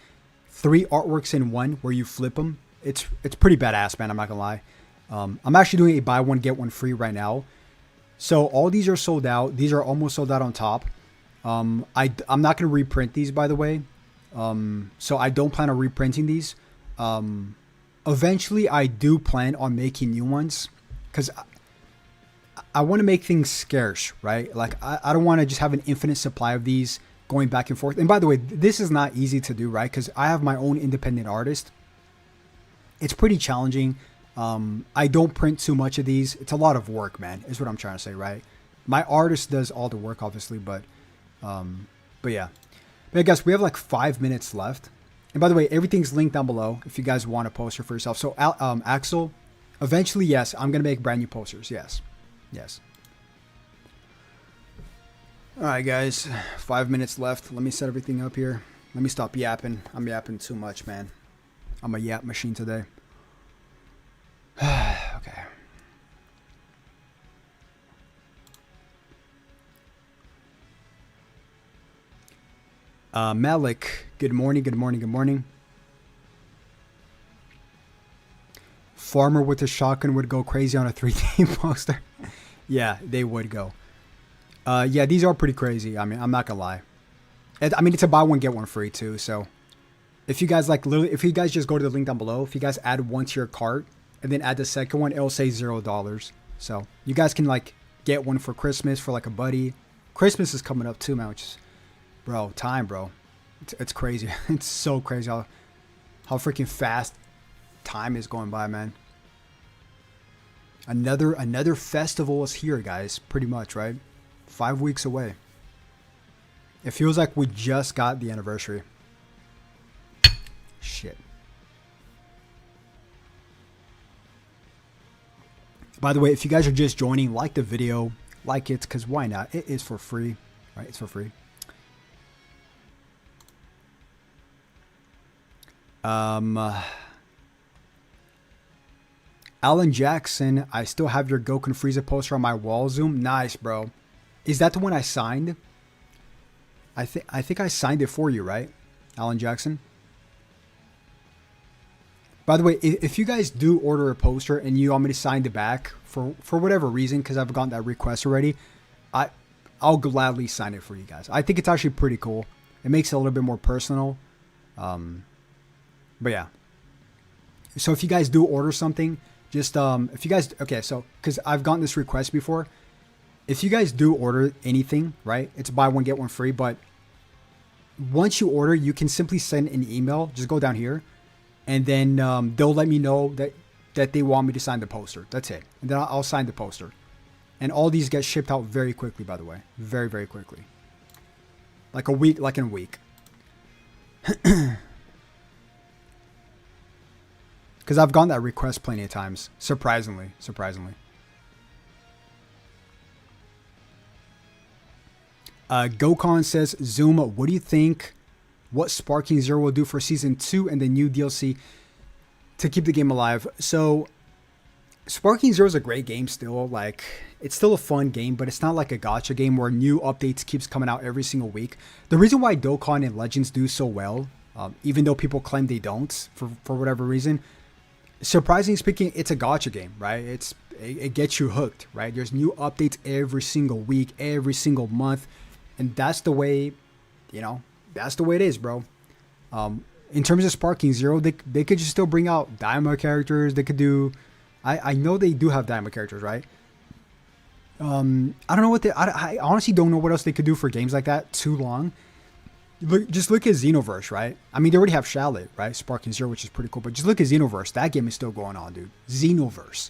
3 artworks in one where you flip them. It's pretty badass, man. I'm not gonna lie. I'm actually doing a buy one get one free right now. So all these are sold out. These are almost sold out on top. I'm not gonna reprint these, by the way. So I don't plan on reprinting these. Eventually, I do plan on making new ones because I want to make things scarce, right? Like I don't want to just have an infinite supply of these going back and forth. And by the way, this is not easy to do, right? Because I have my own independent artist. It's pretty challenging. I don't print too much of these. It's a lot of work, man, is what I'm trying to say, right? My artist does all the work, obviously, but yeah. But I guess we have like 5 minutes left. And by the way, everything's linked down below if you guys want a poster for yourself. So Axel, eventually, yes, I'm going to make brand new posters. Yes. Yes. All right, guys, 5 minutes left. Let me set everything up here. Let me stop yapping. I'm yapping too much, man. I'm a yap machine today. Okay. Malik, good morning, good morning, good morning. Farmer with a shotgun would go crazy on a 3D poster. Yeah, they would go. Yeah, these are pretty crazy. I mean, I'm not gonna lie. I mean, it's a buy one get one free too. So, if you guys if you guys just go to the link down below, if you guys add one to your cart and then add the second one, it'll say $0. So you guys can like get one for Christmas for like a buddy. Christmas is coming up too, man. Which is, bro, time, bro. It's crazy. It's so crazy how freaking fast time is going by, man. Another festival is here, guys. Pretty much, right? 5 weeks away. It feels like we just got the anniversary. Shit. By the way, if you guys are just joining, like the video, like it, because why not? It is for free, right? It's for free. Alan Jackson, I still have your Goku and Frieza poster on my wall. Zoom, nice, bro. Is that the one I signed? I think I signed it for you, right? Alan Jackson. By the way, if you guys do order a poster and you want me to sign the back for whatever reason, because I've gotten that request already, I'll gladly sign it for you guys. I think it's actually pretty cool. It makes it a little bit more personal. But yeah. So if you guys do order something, just if you guys, okay, so because I've gotten this request before, if you guys do order anything, right, it's buy one get one free. But once you order, you can simply send an email. Just go down here. And then they'll let me know that they want me to sign the poster. That's it. And then I'll sign the poster. And all these get shipped out very quickly, by the way. Very, very quickly. Like in a week. Because I've gotten that request plenty of times. Surprisingly. Gokon says, Zoom, what do you think what Sparking Zero will do for Season 2 and the new DLC to keep the game alive? So, Sparking Zero is a great game still. Like, it's still a fun game, but it's not like a gacha game where new updates keeps coming out every single week. The reason why Dokkan and Legends do so well, even though people claim they don't for whatever reason, surprisingly speaking, it's a gacha game, right? It gets you hooked, right? There's new updates every single week, every single month, and that's the way, that's the way it is, bro. In terms of Sparking Zero, they could just still bring out Daima characters. They could do, I know they do have Daima characters, right? I don't know what I honestly don't know what else they could do for games like that too long. Just look at Xenoverse, right? I mean, they already have Charlotte, right? Sparking Zero, which is pretty cool. But just look at Xenoverse. That game is still going on, dude. Xenoverse,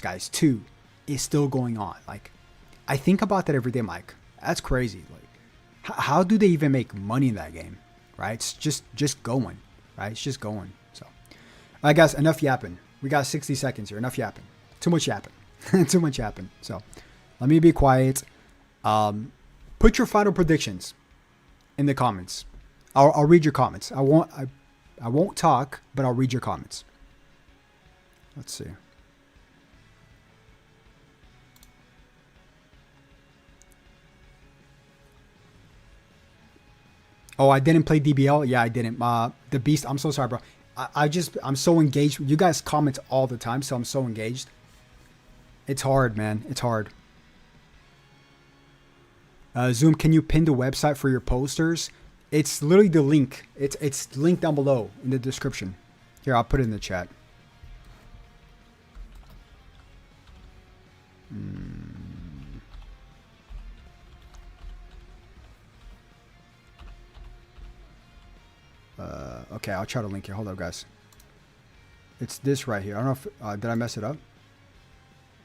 guys, 2 is still going on. Like, I think about that every day, Mike. That's crazy. Like, how do they even make money in that game, right? It's just going, right? It's just going. So, all right, guys, enough yapping. We got 60 seconds here. Enough yapping. Too much yapping. Too much yapping. So, let me be quiet. Put your final predictions in the comments. I'll read your comments. I won't talk, but I'll read your comments. Let's see. Oh, I didn't play DBL. Yeah, I didn't. The Beast. I'm so sorry, bro. I'm so engaged. You guys comment all the time, so I'm so engaged. It's hard, man. It's hard. Zoom, can you pin the website for your posters? It's literally the link. It's linked down below in the description. Here, I'll put it in the chat. Okay, I'll try to link it. Hold up, guys. It's this right here. I don't know if... did I mess it up?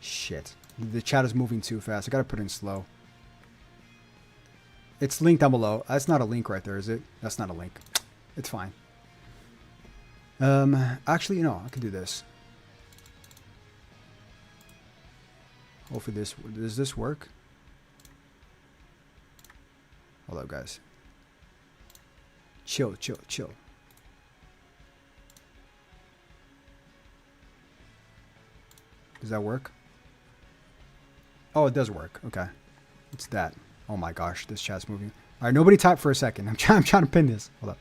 Shit. The chat is moving too fast. I gotta put it in slow. It's linked down below. That's not a link right there, is it? That's not a link. It's fine. Actually, I can do this. Hopefully does this work? Hold up, guys. Chill. Does that work? Oh, it does work. Okay. It's that. Oh my gosh, this chat's moving. All right, nobody type for a second. I'm trying to pin this. Hold up.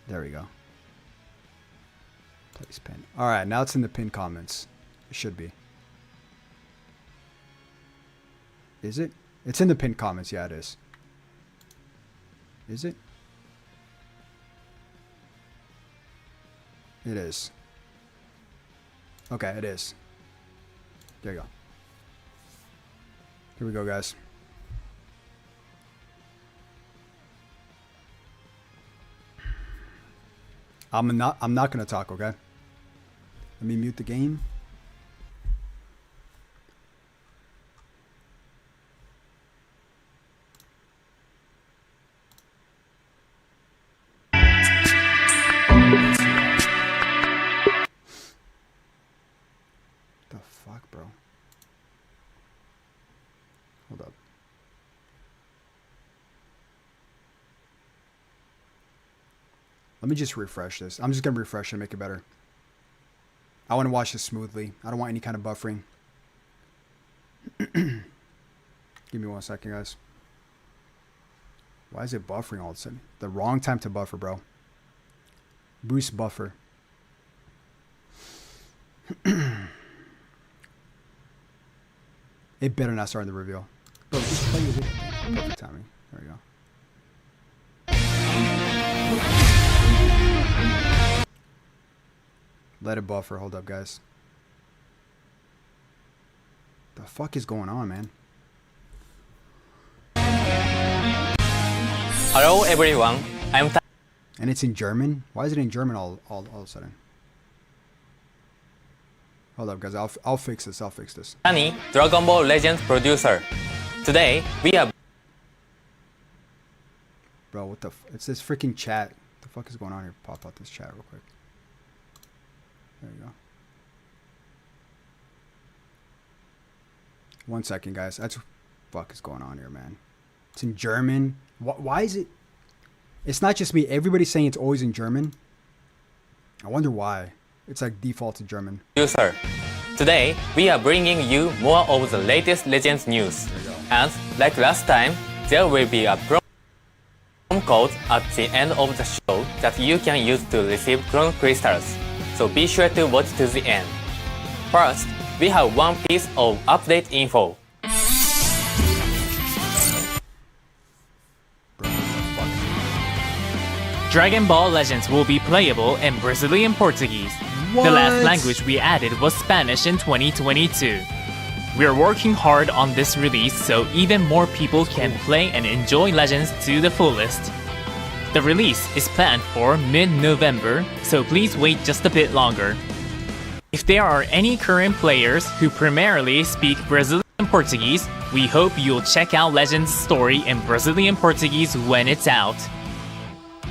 There we go. Place pin. All right, now it's in the pin comments. It should be. Is it? It's in the pin comments. Yeah, it is. Is it? It is. Okay, it is. There you go. Here we go, guys. I'm not gonna talk, okay? Let me mute the game. The fuck, bro? Hold up. Let me just refresh this. I'm just going to refresh and make it better. I want to watch this smoothly. I don't want any kind of buffering. Give me 1 second, guys. Why is it buffering all of a sudden? The wrong time to buffer, bro. Boost buffer. It better not start in the reveal. Bro, just play it with perfect timing. There we go. Let it buffer. Hold up, guys. The fuck is going on, man? Hello everyone, I'm And it's in German? Why is it in German all of a sudden? Hold up, guys. I'll fix this. I'll fix this. Tani, Dragon Ball Legends producer. Today, we are... Bro, what the it's this freaking chat. What the fuck is going on here? Pop out this chat real quick. There you go. 1 second, guys. That's what the fuck is going on here, man. It's in German. Why is it? It's not just me. Everybody's saying it's always in German. I wonder why. It's like default to German. Producer. Today, we are bringing you more of the latest Legends news. And like last time, there will be a promo code at the end of the show that you can use to receive Clone Crystals. So be sure to watch to the end. First, we have one piece of update info. Dragon Ball Legends will be playable in Brazilian Portuguese. What? The last language we added was Spanish in 2022. We are working hard on this release so even more people can play and enjoy Legends to the fullest. The release is planned for mid-November, so please wait just a bit longer. If there are any current players who primarily speak Brazilian Portuguese, we hope you'll check out Legends' story in Brazilian Portuguese when it's out.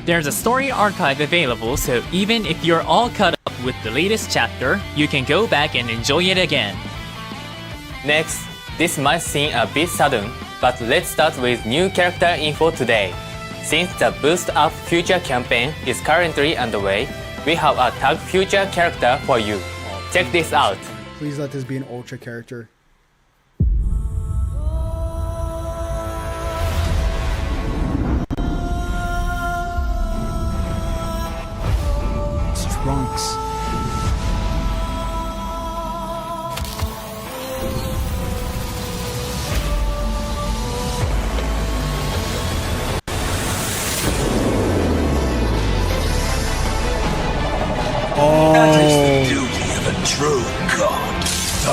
There's a story archive available, so even if you're all caught up with the latest chapter, you can go back and enjoy it again. Next, this might seem a bit sudden, but let's start with new character info today. Since the Boost Up Future campaign is currently underway, we have a tag future character for you. Check this out. Please let this be an ultra character. Trunks. That is the duty of a true god.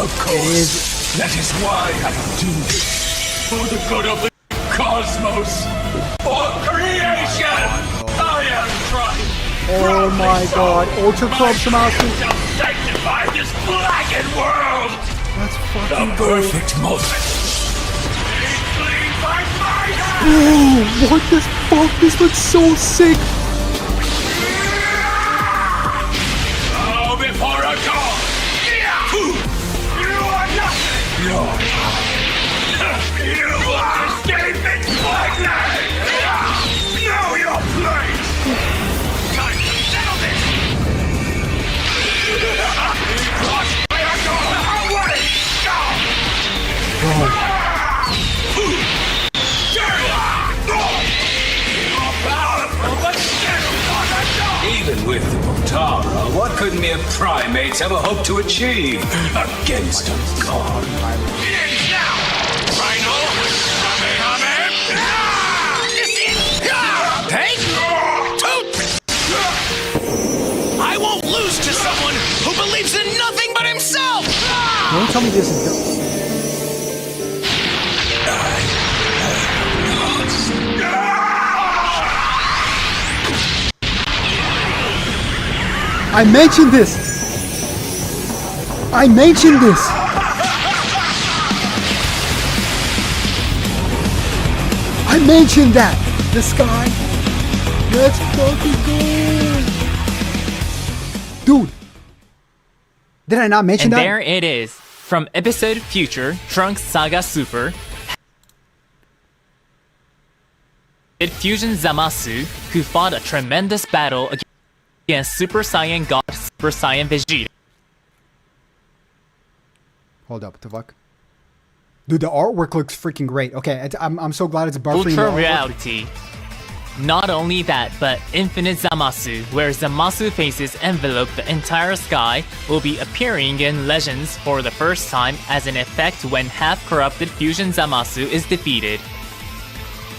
Of course, that is why I do this. For the good of the cosmos. For creation! I am trying. Oh my god. Ultra Club Shamasu. Sanctify this blackened world! That's The fucking good. perfect moment. Made clean by my hand! Oh, what the fuck? This looks so sick. Oh, before a god! You are nothing! You are escaping blackness! Know your place! Time to settle this! Crushed by a god! Away! Go! More powerful, but still not a god! Even with the Mutara, what could mere primates ever hope to achieve against a god? Ends now! Rhino! Hey! I won't lose to someone who believes in nothing but himself! Don't tell me this is I mentioned this. I mentioned this. I mentioned that. The sky. Let's fucking go. Dude. Did I not mention And that? there it is. From episode Future, Trunks Saga Super, Fusion Zamasu, who fought a tremendous battle against Super Saiyan God Super Saiyan Vegeta. Hold up, what the fuck? Dude, the artwork looks freaking great. Okay, I'm so glad it's buffering the Ultra artwork. Reality. Not only that, but Infinite Zamasu, where Zamasu faces envelope the entire sky, will be appearing in Legends for the first time as an effect when half-corrupted Fusion Zamasu is defeated.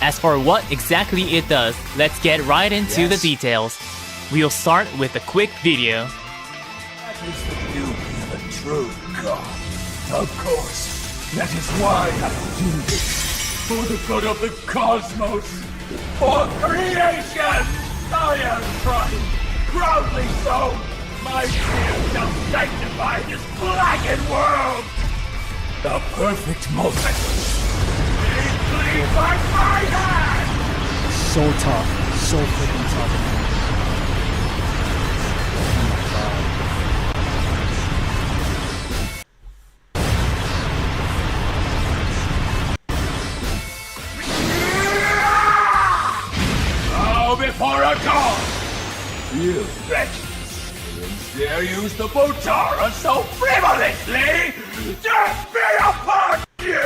As for what exactly it does, let's get right into the details. We'll start with a quick video. That is the beauty of a true god. Of course, that is why I do this. For the good of the cosmos. For creation! I am trying, proudly so. My tears shall sanctify this blackened world. The perfect moment. Please by my hand! So tough. So freaking tough. Before a god! You wretches! Dare use the Botara so frivolously! Just be upon you!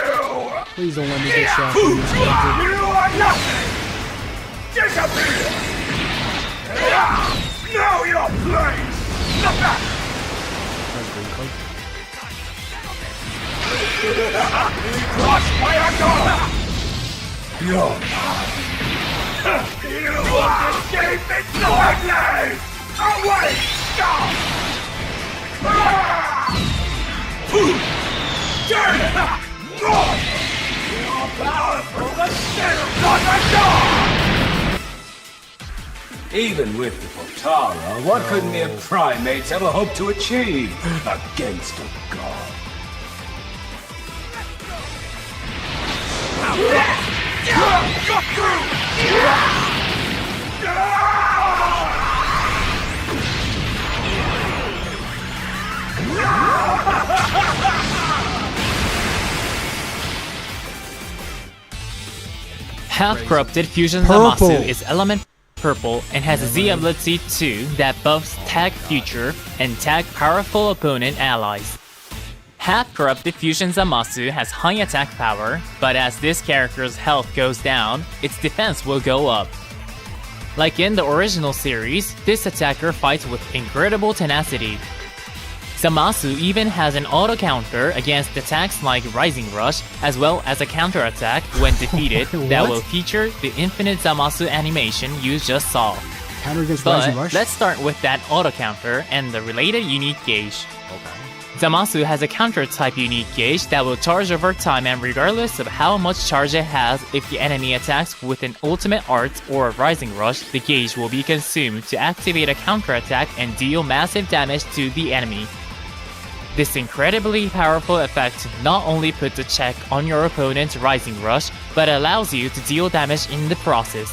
Please don't let me get shot. You are nothing! Disappear! Know your place! Look back! Crushed by a god! You're mine! You won't escape it shortly! Away! Stop! Turn it! More! You're powerful the sinners on the dawn! Even with the Potara, what could mere primates ever hope to achieve against a god? Half-corrupted Fusion Purple. Zamasu is element purple and has a Z ability 2 that buffs tag future and tag powerful opponent allies. Half-corrupted Fusion Zamasu has high attack power, but as this character's health goes down, its defense will go up. Like in the original series, this attacker fights with incredible tenacity. Zamasu even has an auto-counter against attacks like Rising Rush, as well as a counter-attack when defeated that will feature the Infinite Zamasu animation you just saw. Counter against But Rising Rush? let's start with that auto-counter and the related unique gauge. Zamasu has a counter-type unique gauge that will charge over time, and regardless of how much charge it has, if the enemy attacks with an ultimate art or a Rising Rush, the gauge will be consumed to activate a counter-attack and deal massive damage to the enemy. This incredibly powerful effect not only puts a check on your opponent's Rising Rush, but allows you to deal damage in the process.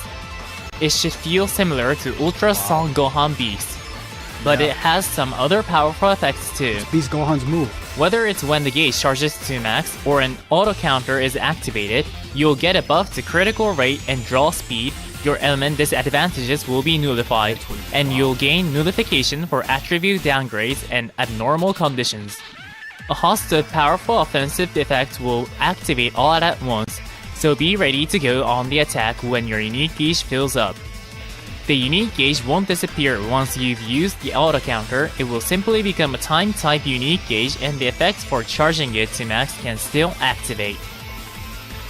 It should feel similar to Ultra Son Gohan Beast, but it has some other powerful effects too. Beast Gohan's move. Whether it's when the gauge charges to max or an auto counter is activated, you'll get a buff to critical rate and draw speed, your element disadvantages will be nullified, and you'll gain nullification for attribute downgrades and abnormal conditions. A host of powerful offensive effects will activate all at once, so be ready to go on the attack when your unique gauge fills up. The unique gauge won't disappear once you've used the auto counter, it will simply become a time type unique gauge and the effects for charging it to max can still activate.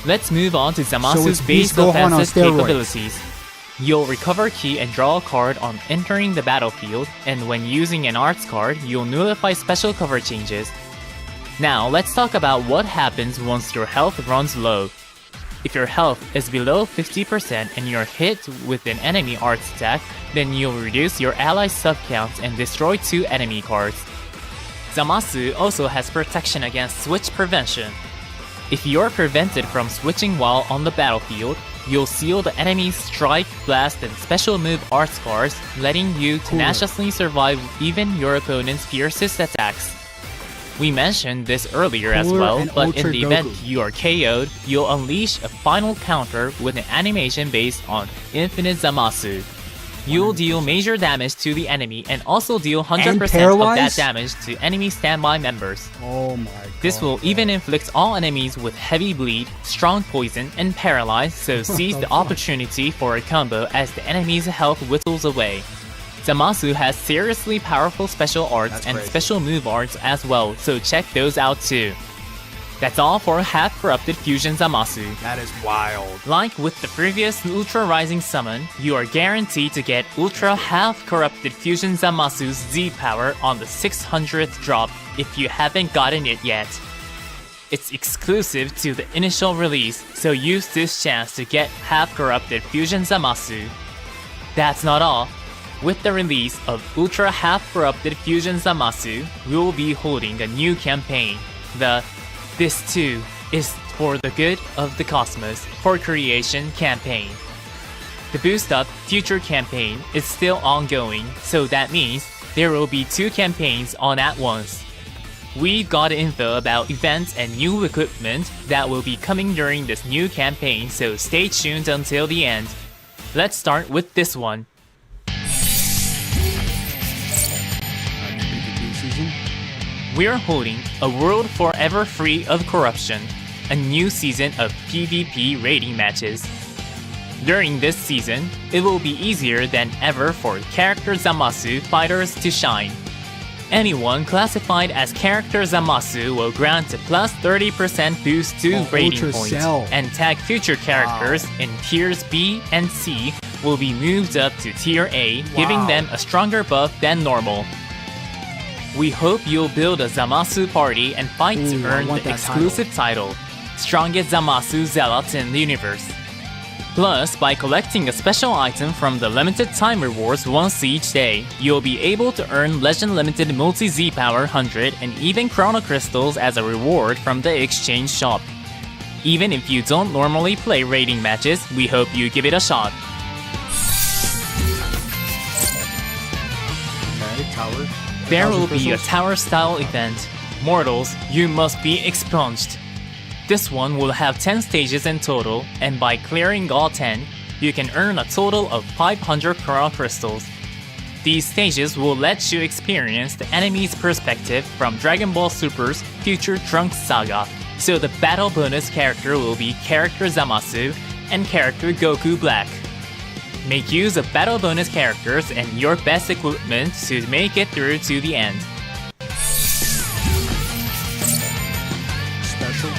Let's move on to Zamasu's it's base Beast Gohan on offensive steroids. capabilities. You'll recover ki and draw a card on entering the battlefield, and when using an arts card, you'll nullify special cover changes. Now let's talk about what happens once your health runs low. If your health is below 50% and you're hit with an enemy arts attack, then you'll reduce your ally's sub counts and destroy 2 enemy cards. Zamasu also has protection against switch prevention. If you're prevented from switching while on the battlefield, you'll seal the enemy's strike, blast, and special move arts cards, letting you tenaciously survive even your opponent's fiercest attacks. We mentioned this earlier as Cooler well, and but in Ultra the event Goku. you are KO'd, you'll unleash a final counter with an animation based on Infinite Zamasu. You'll deal major damage to the enemy and also deal 100% of that paralyze? damage to enemy standby members. Oh my god. This will even inflict all enemies with heavy bleed, strong poison, and paralyze, so seize the opportunity for a combo as the enemy's health whittles away. Zamasu has seriously powerful special arts That's and crazy. special move arts as well, so check those out too. That's all for Half Corrupted Fusion Zamasu. That is wild. Like with the previous Ultra Rising summon, you are guaranteed to get Ultra Half Corrupted Fusion Zamasu's Z power on the 600th drop if you haven't gotten it yet. It's exclusive to the initial release, so use this chance to get Half Corrupted Fusion Zamasu. That's not all. With the release of Ultra Half Corrupted Fusion Zamasu, we will be holding a new campaign, the This Too is for the Good of the Cosmos for Creation campaign. The Boost Up Future campaign is still ongoing, so that means there will be 2 campaigns on at once. We've got info about events and new equipment that will be coming during this new campaign, so stay tuned until the end. Let's start with this one. We're holding a world forever free of corruption, a new season of PvP raiding matches. During this season, it will be easier than ever for character Zamasu fighters to shine. Anyone classified as character Zamasu will grant a plus 30% boost to Oh, rating Ultra points, Cell. and tag future characters in tiers B and C will be moved up to tier A, giving Wow. them a stronger buff than normal. We hope you'll build a Zamasu party and fight Ooh, to I earn want the that exclusive title, Strongest Zamasu Zealots in the Universe. Plus, by collecting a special item from the limited time rewards once each day, you'll be able to earn Legend Limited Multi-Z Power 100 and even Chrono Crystals as a reward from the exchange shop. Even if you don't normally play raiding matches, we hope you give it a shot. Okay, tower. There 1,000 will be a crystals? tower-style event. Mortals, you must be expunged. This one will have 10 stages in total, and by clearing all 10, you can earn a total of 500 Chrono Crystals. These stages will let you experience the enemy's perspective from Dragon Ball Super's Future Trunks Saga, so the battle bonus character will be character Zamasu and character Goku Black. Make use of battle bonus characters and your best equipment to make it through to the end. Special.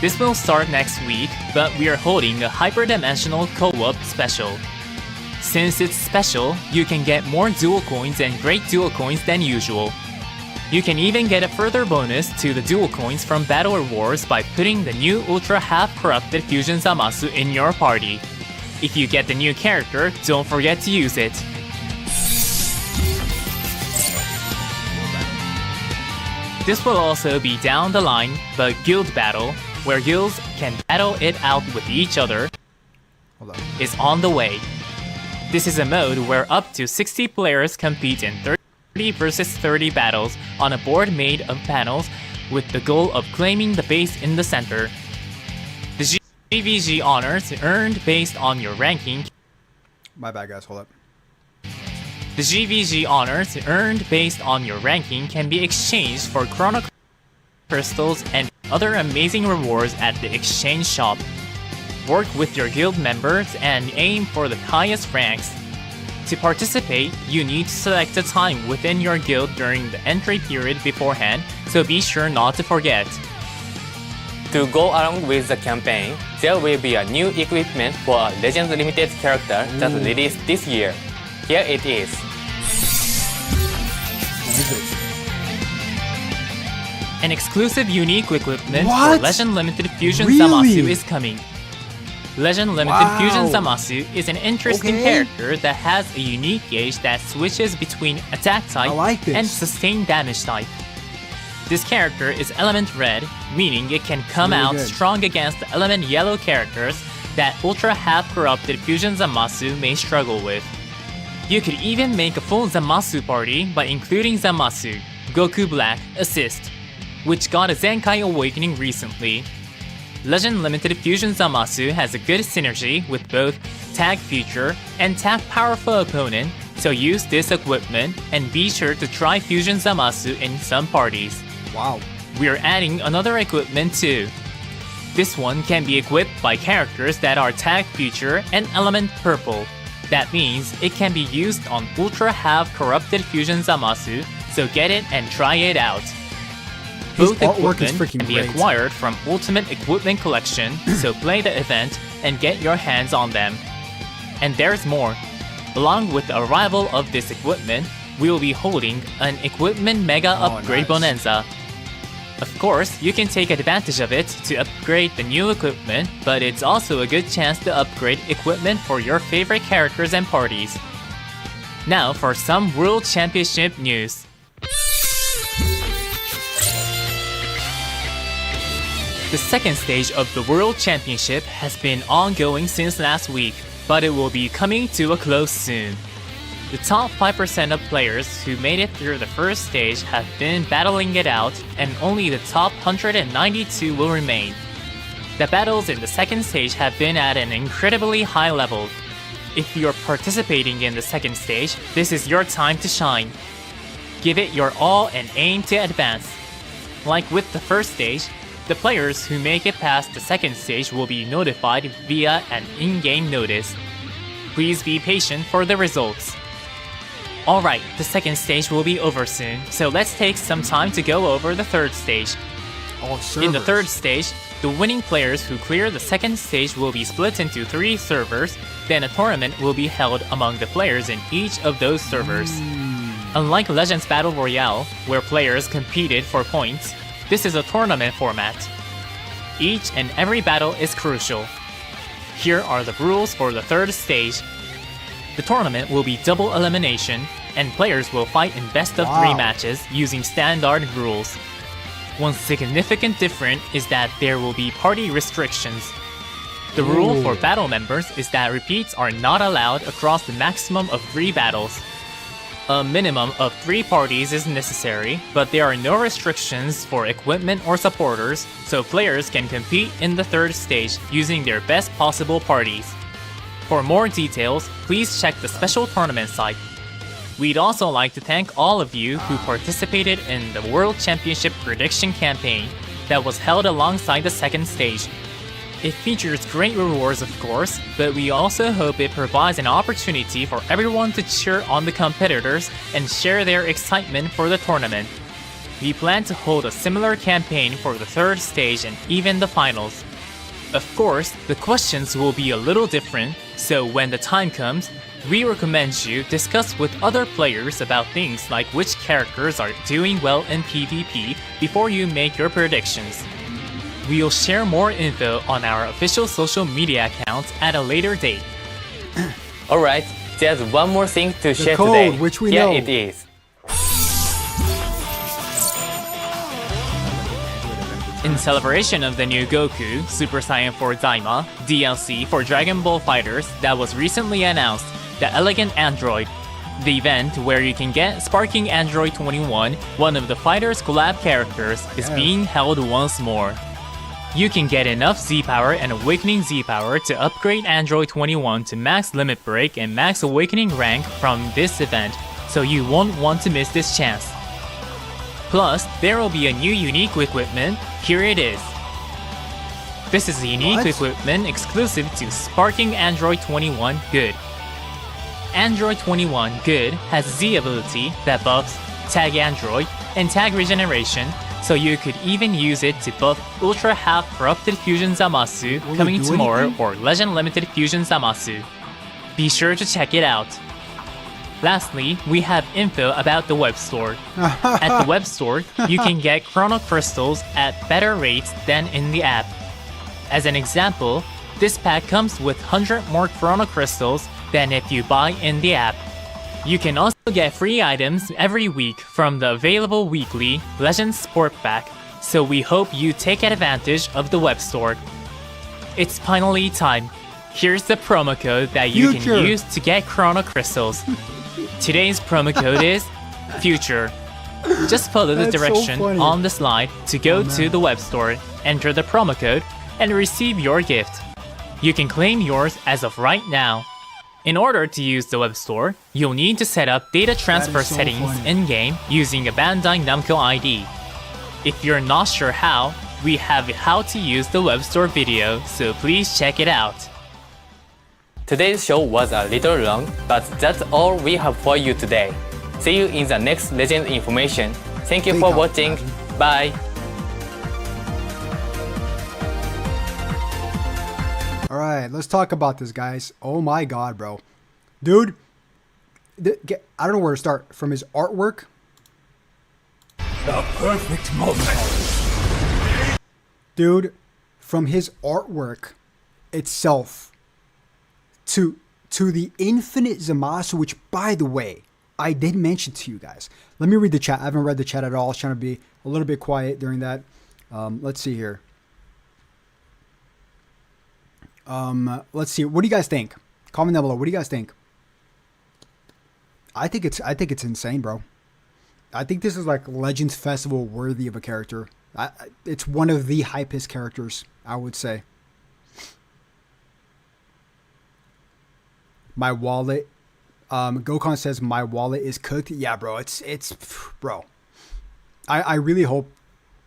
This will start next week, but we are holding a hyperdimensional co-op special. Since it's special, you can get more dual coins and great dual coins than usual. You can even get a further bonus to the dual coins from Battle Rewards by putting the new Ultra Half Corrupted Fusion Zamasu in your party. If you get the new character, don't forget to use it. This will also be down the line, but Guild Battle, where guilds can battle it out with each other, Hold on. is on the way. This is a mode where up to 60 players compete in 30 versus 30 battles on a board made of panels with the goal of claiming the base in the center. The GVG honors earned based on your ranking. My bad, guys. Hold up. The GVG honors earned based on your ranking can be exchanged for Chrono Crystals and other amazing rewards at the exchange shop. Work with your guild members and aim for the highest ranks. To participate, you need to select a time within your guild during the entry period beforehand, so be sure not to forget. To go along with the campaign, there will be a new equipment for a Legends Limited character that released this year. Here it is. What is it? An exclusive unique equipment What? for Legend Limited Fusion Really? Zamasu is coming. Legend Limited Wow. Fusion Zamasu is an interesting Okay. character that has a unique gauge that switches between attack type I like this. and sustained damage type. This character is element red, meaning it can come really out good. strong against the element yellow characters that Ultra Half Corrupted Fusion Zamasu may struggle with. You could even make a full Zamasu party by including Zamasu, Goku Black, Assist, which got a Zenkai Awakening recently. Legend Limited Fusion Zamasu has a good synergy with both tag future, and tag powerful opponent, so use this equipment and be sure to try Fusion Zamasu in some parties. Wow. We're adding another equipment too. This one can be equipped by characters that are tag future and element purple. That means it can be used on Ultra Half Corrupted Fusion Zamasu, so get it and try it out. His Both artwork is equipment freaking can be great. acquired from Ultimate Equipment Collection, so play the event and get your hands on them. And there's more. Along with the arrival of this equipment, we will be holding an Equipment Mega Upgrade nice. Bonanza. Of course, you can take advantage of it to upgrade the new equipment, but it's also a good chance to upgrade equipment for your favorite characters and parties. Now for some World Championship news. The second stage of the World Championship has been ongoing since last week, but it will be coming to a close soon. The top 5% of players who made it through the first stage have been battling it out, and only the top 192 will remain. The battles in the second stage have been at an incredibly high level. If you're participating in the second stage, this is your time to shine. Give it your all and aim to advance. Like with the first stage, the players who make it past the second stage will be notified via an in-game notice. Please be patient for the results. Alright, the second stage will be over soon, so let's take some time to go over the third stage. In the third stage, the winning players who clear the second stage will be split into 3 servers, then a tournament will be held among the players in each of those servers. Unlike Legends Battle Royale, where players competed for points, this is a tournament format. Each and every battle is crucial. Here are the rules for the third stage. The tournament will be double elimination, and players will fight in best of 3 matches using standard rules. One significant difference is that there will be party restrictions. The rule for battle members is that repeats are not allowed across the maximum of 3 battles. A minimum of 3 parties is necessary, but there are no restrictions for equipment or supporters, so players can compete in the third stage using their best possible parties. For more details, please check the special tournament site. We'd also like to thank all of you who participated in the World Championship Prediction campaign that was held alongside the second stage. It features great rewards, of course, but we also hope it provides an opportunity for everyone to cheer on the competitors and share their excitement for the tournament. We plan to hold a similar campaign for the third stage and even the finals. Of course, the questions will be a little different, so when the time comes, we recommend you discuss with other players about things like which characters are doing well in PvP before you make your predictions. We'll share more info on our official social media accounts at a later date. Alright, there's one more thing to share code, today. which we Here know. it is. In celebration of the new Goku, Super Saiyan 4 Daima, DLC for Dragon Ball FighterZ that was recently announced, the Elegant Android. The event, where you can get Sparking Android 21, one of the FighterZ collab characters, is being held once more. You can get enough Z-Power and Awakening Z-Power to upgrade Android 21 to Max Limit Break and Max Awakening rank from this event, so you won't want to miss this chance. Plus, there will be a new unique equipment. Here it is. This is the unique equipment exclusive to Sparking Android 21 Good. Android 21 Good has Z ability that buffs Tag Android and Tag Regeneration, so you could even use it to buff Ultra Half Corrupted Fusion Zamasu coming tomorrow or Legend Limited Fusion Zamasu. Be sure to check it out. Lastly, we have info about the web store. At the web store, you can get Chrono Crystals at better rates than in the app. As an example, this pack comes with 100 more Chrono Crystals than if you buy in the app. You can also get free items every week from the available weekly Legends Sport Pack, so we hope you take advantage of the web store. It's finally time. Here's the promo code that you can use to get Chrono Crystals. Today's promo code is FUTURE. Just follow the direction on the slide to go to the web store, enter the promo code, and receive your gift. You can claim yours as of right now. In order to use the web store, you'll need to set up data transfer so settings funny. in-game using a Bandai Namco ID. If you're not sure how, we have a how to use the web store video, so please check it out. Today's show was a little long, but that's all we have for you today. See you in the next Legend information. Thank you for watching. Bye. All right, let's talk about this, guys. Oh my god, bro. Dude, I don't know where to start. From his artwork. The perfect moment. Dude, from his artwork itself to the infinite Zamasu, which, by the way, I did mention to you guys. Let me read the chat. I haven't read the chat at all. I was trying to be a little bit quiet during that. Let's see here. Let's see. What do you guys think? Comment down below. What do you guys think? I think it's insane, bro. I think this is like Legends Festival worthy of a character. It's one of the hypest characters, I would say. My wallet. Gokhan says my wallet is cooked. Yeah, bro. It's bro. I really hope.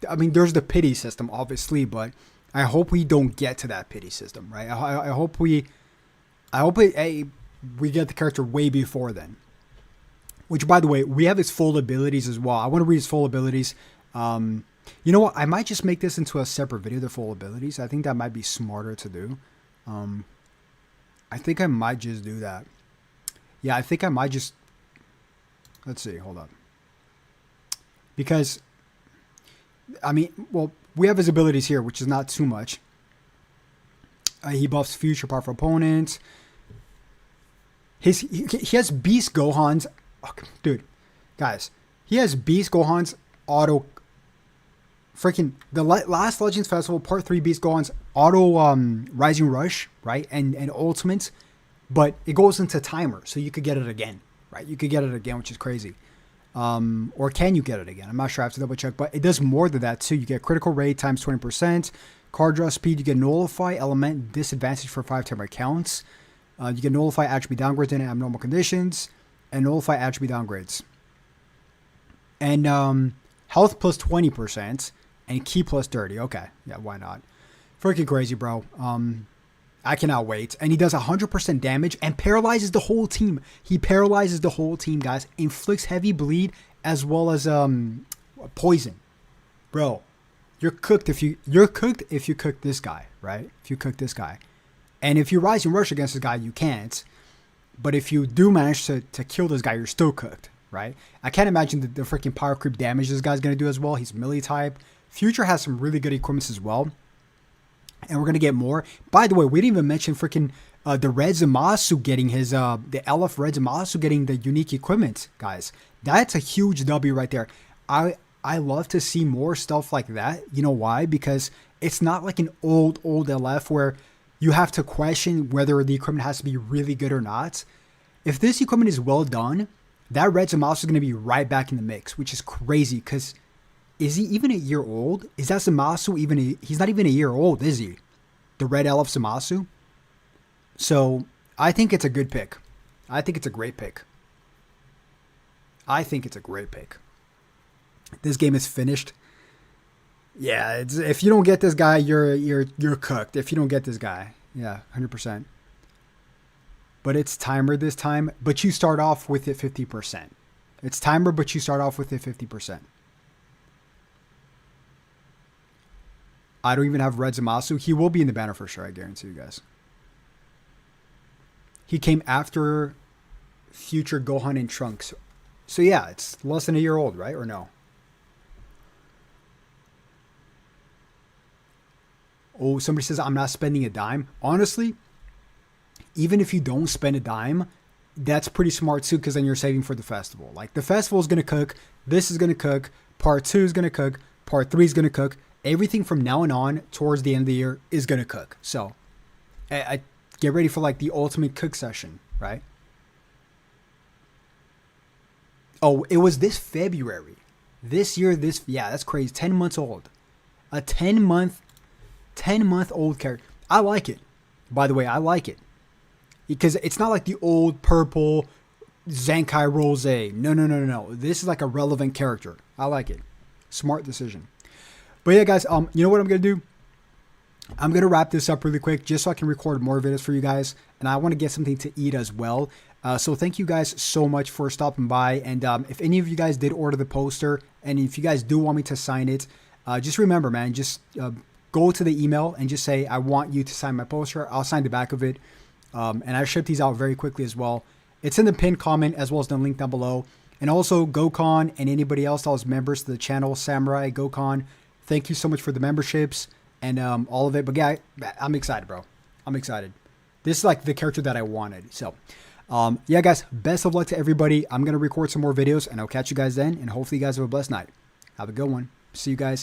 I mean, there's the pity system, obviously, but I hope we don't get to that pity system, right? I hope we get the character way before then. Which, by the way, we have his full abilities as well. I want to read his full abilities. You know what? I might just make this into a separate video, the full abilities. I think that might be smarter to do. I think I might just do that. Yeah, I think I might just... Let's see. Hold up. Because, I mean, well, we have his abilities here, which is not too much. He buffs future powerful opponents. He has Beast Gohan's... Oh, dude, guys. He has Beast Gohan's auto... Freaking... The last Legends Festival, Part 3 Beast Gohan's auto Rising Rush, right? And Ultimate. But it goes into timer, so you could get it again, right? You could get it again, which is crazy. Or can you get it again? I'm not sure. I have to double check. But it does more than that, too. You get critical rate times 20%. Card draw speed. You get nullify element disadvantage for 5 timer counts. You get nullify attribute downgrades in abnormal conditions. And nullify attribute downgrades. And health plus 20%. And key plus 30. Okay. Yeah, why not? Freaking crazy, bro. I cannot wait. And he does 100% damage and paralyzes the whole team. He paralyzes the whole team, guys. Inflicts heavy bleed as well as poison. Bro, you're cooked if you cook this guy, right? If you cook this guy. And if you rise and rush against this guy, you can't. But if you do manage to kill this guy, you're still cooked, right? I can't imagine the freaking power creep damage this guy's going to do as well. He's melee type. Future has some really good equipments as well. And we're going to get more. By the way, we didn't even mention freaking the Red Zamasu getting his, the LF Red Zamasu getting the unique equipment, guys. That's a huge W right there. I love to see more stuff like that. You know why? Because it's not like an old LF where you have to question whether the equipment has to be really good or not. If this equipment is well done, that Red Zamasu is going to be right back in the mix, which is crazy because... Is he even a year old? Is that Zamasu even he's not even a year old, is he? The Red Elf Zamasu? So, I think it's a good pick. I think it's a great pick. This game is finished. Yeah, if you don't get this guy, you're cooked. If you don't get this guy. Yeah, 100%. But it's timer this time, but you start off with it 50%. It's timer, but you start off with it 50%. I don't even have Red Zamasu. He will be in the banner for sure, I guarantee you guys. He came after future Gohan and Trunks. So yeah, it's less than a year old, right? Or no? Oh, somebody says I'm not spending a dime. Honestly, even if you don't spend a dime, that's pretty smart too, because then you're saving for the festival. Like the festival is going to cook. This is going to cook. Part 2 is going to cook. Part 3 is going to cook. Everything from now on towards the end of the year is going to cook. So I get ready for like the ultimate cook session, right? Oh, it was this February. This year, yeah, that's crazy. 10 months old. A 10 month old character. I like it. By the way, I like it. Because it's not like the old purple Zenkai Rose. No. This is like a relevant character. I like it. Smart decision. But yeah, guys, you know what I'm going to do? I'm going to wrap this up really quick just so I can record more videos for you guys. And I want to get something to eat as well. So thank you guys so much for stopping by. And if any of you guys did order the poster, and if you guys do want me to sign it, just remember, man, just go to the email and just say, I want you to sign my poster. I'll sign the back of it. And I ship these out very quickly as well. It's in the pinned comment as well as the link down below. And also Gokon and anybody else that was members to the channel, Samurai, Gokon, thank you so much for the memberships and all of it. But yeah, I'm excited, bro. I'm excited. This is like the character that I wanted. So yeah, guys, best of luck to everybody. I'm going to record some more videos and I'll catch you guys then. And hopefully you guys have a blessed night. Have a good one. See you guys.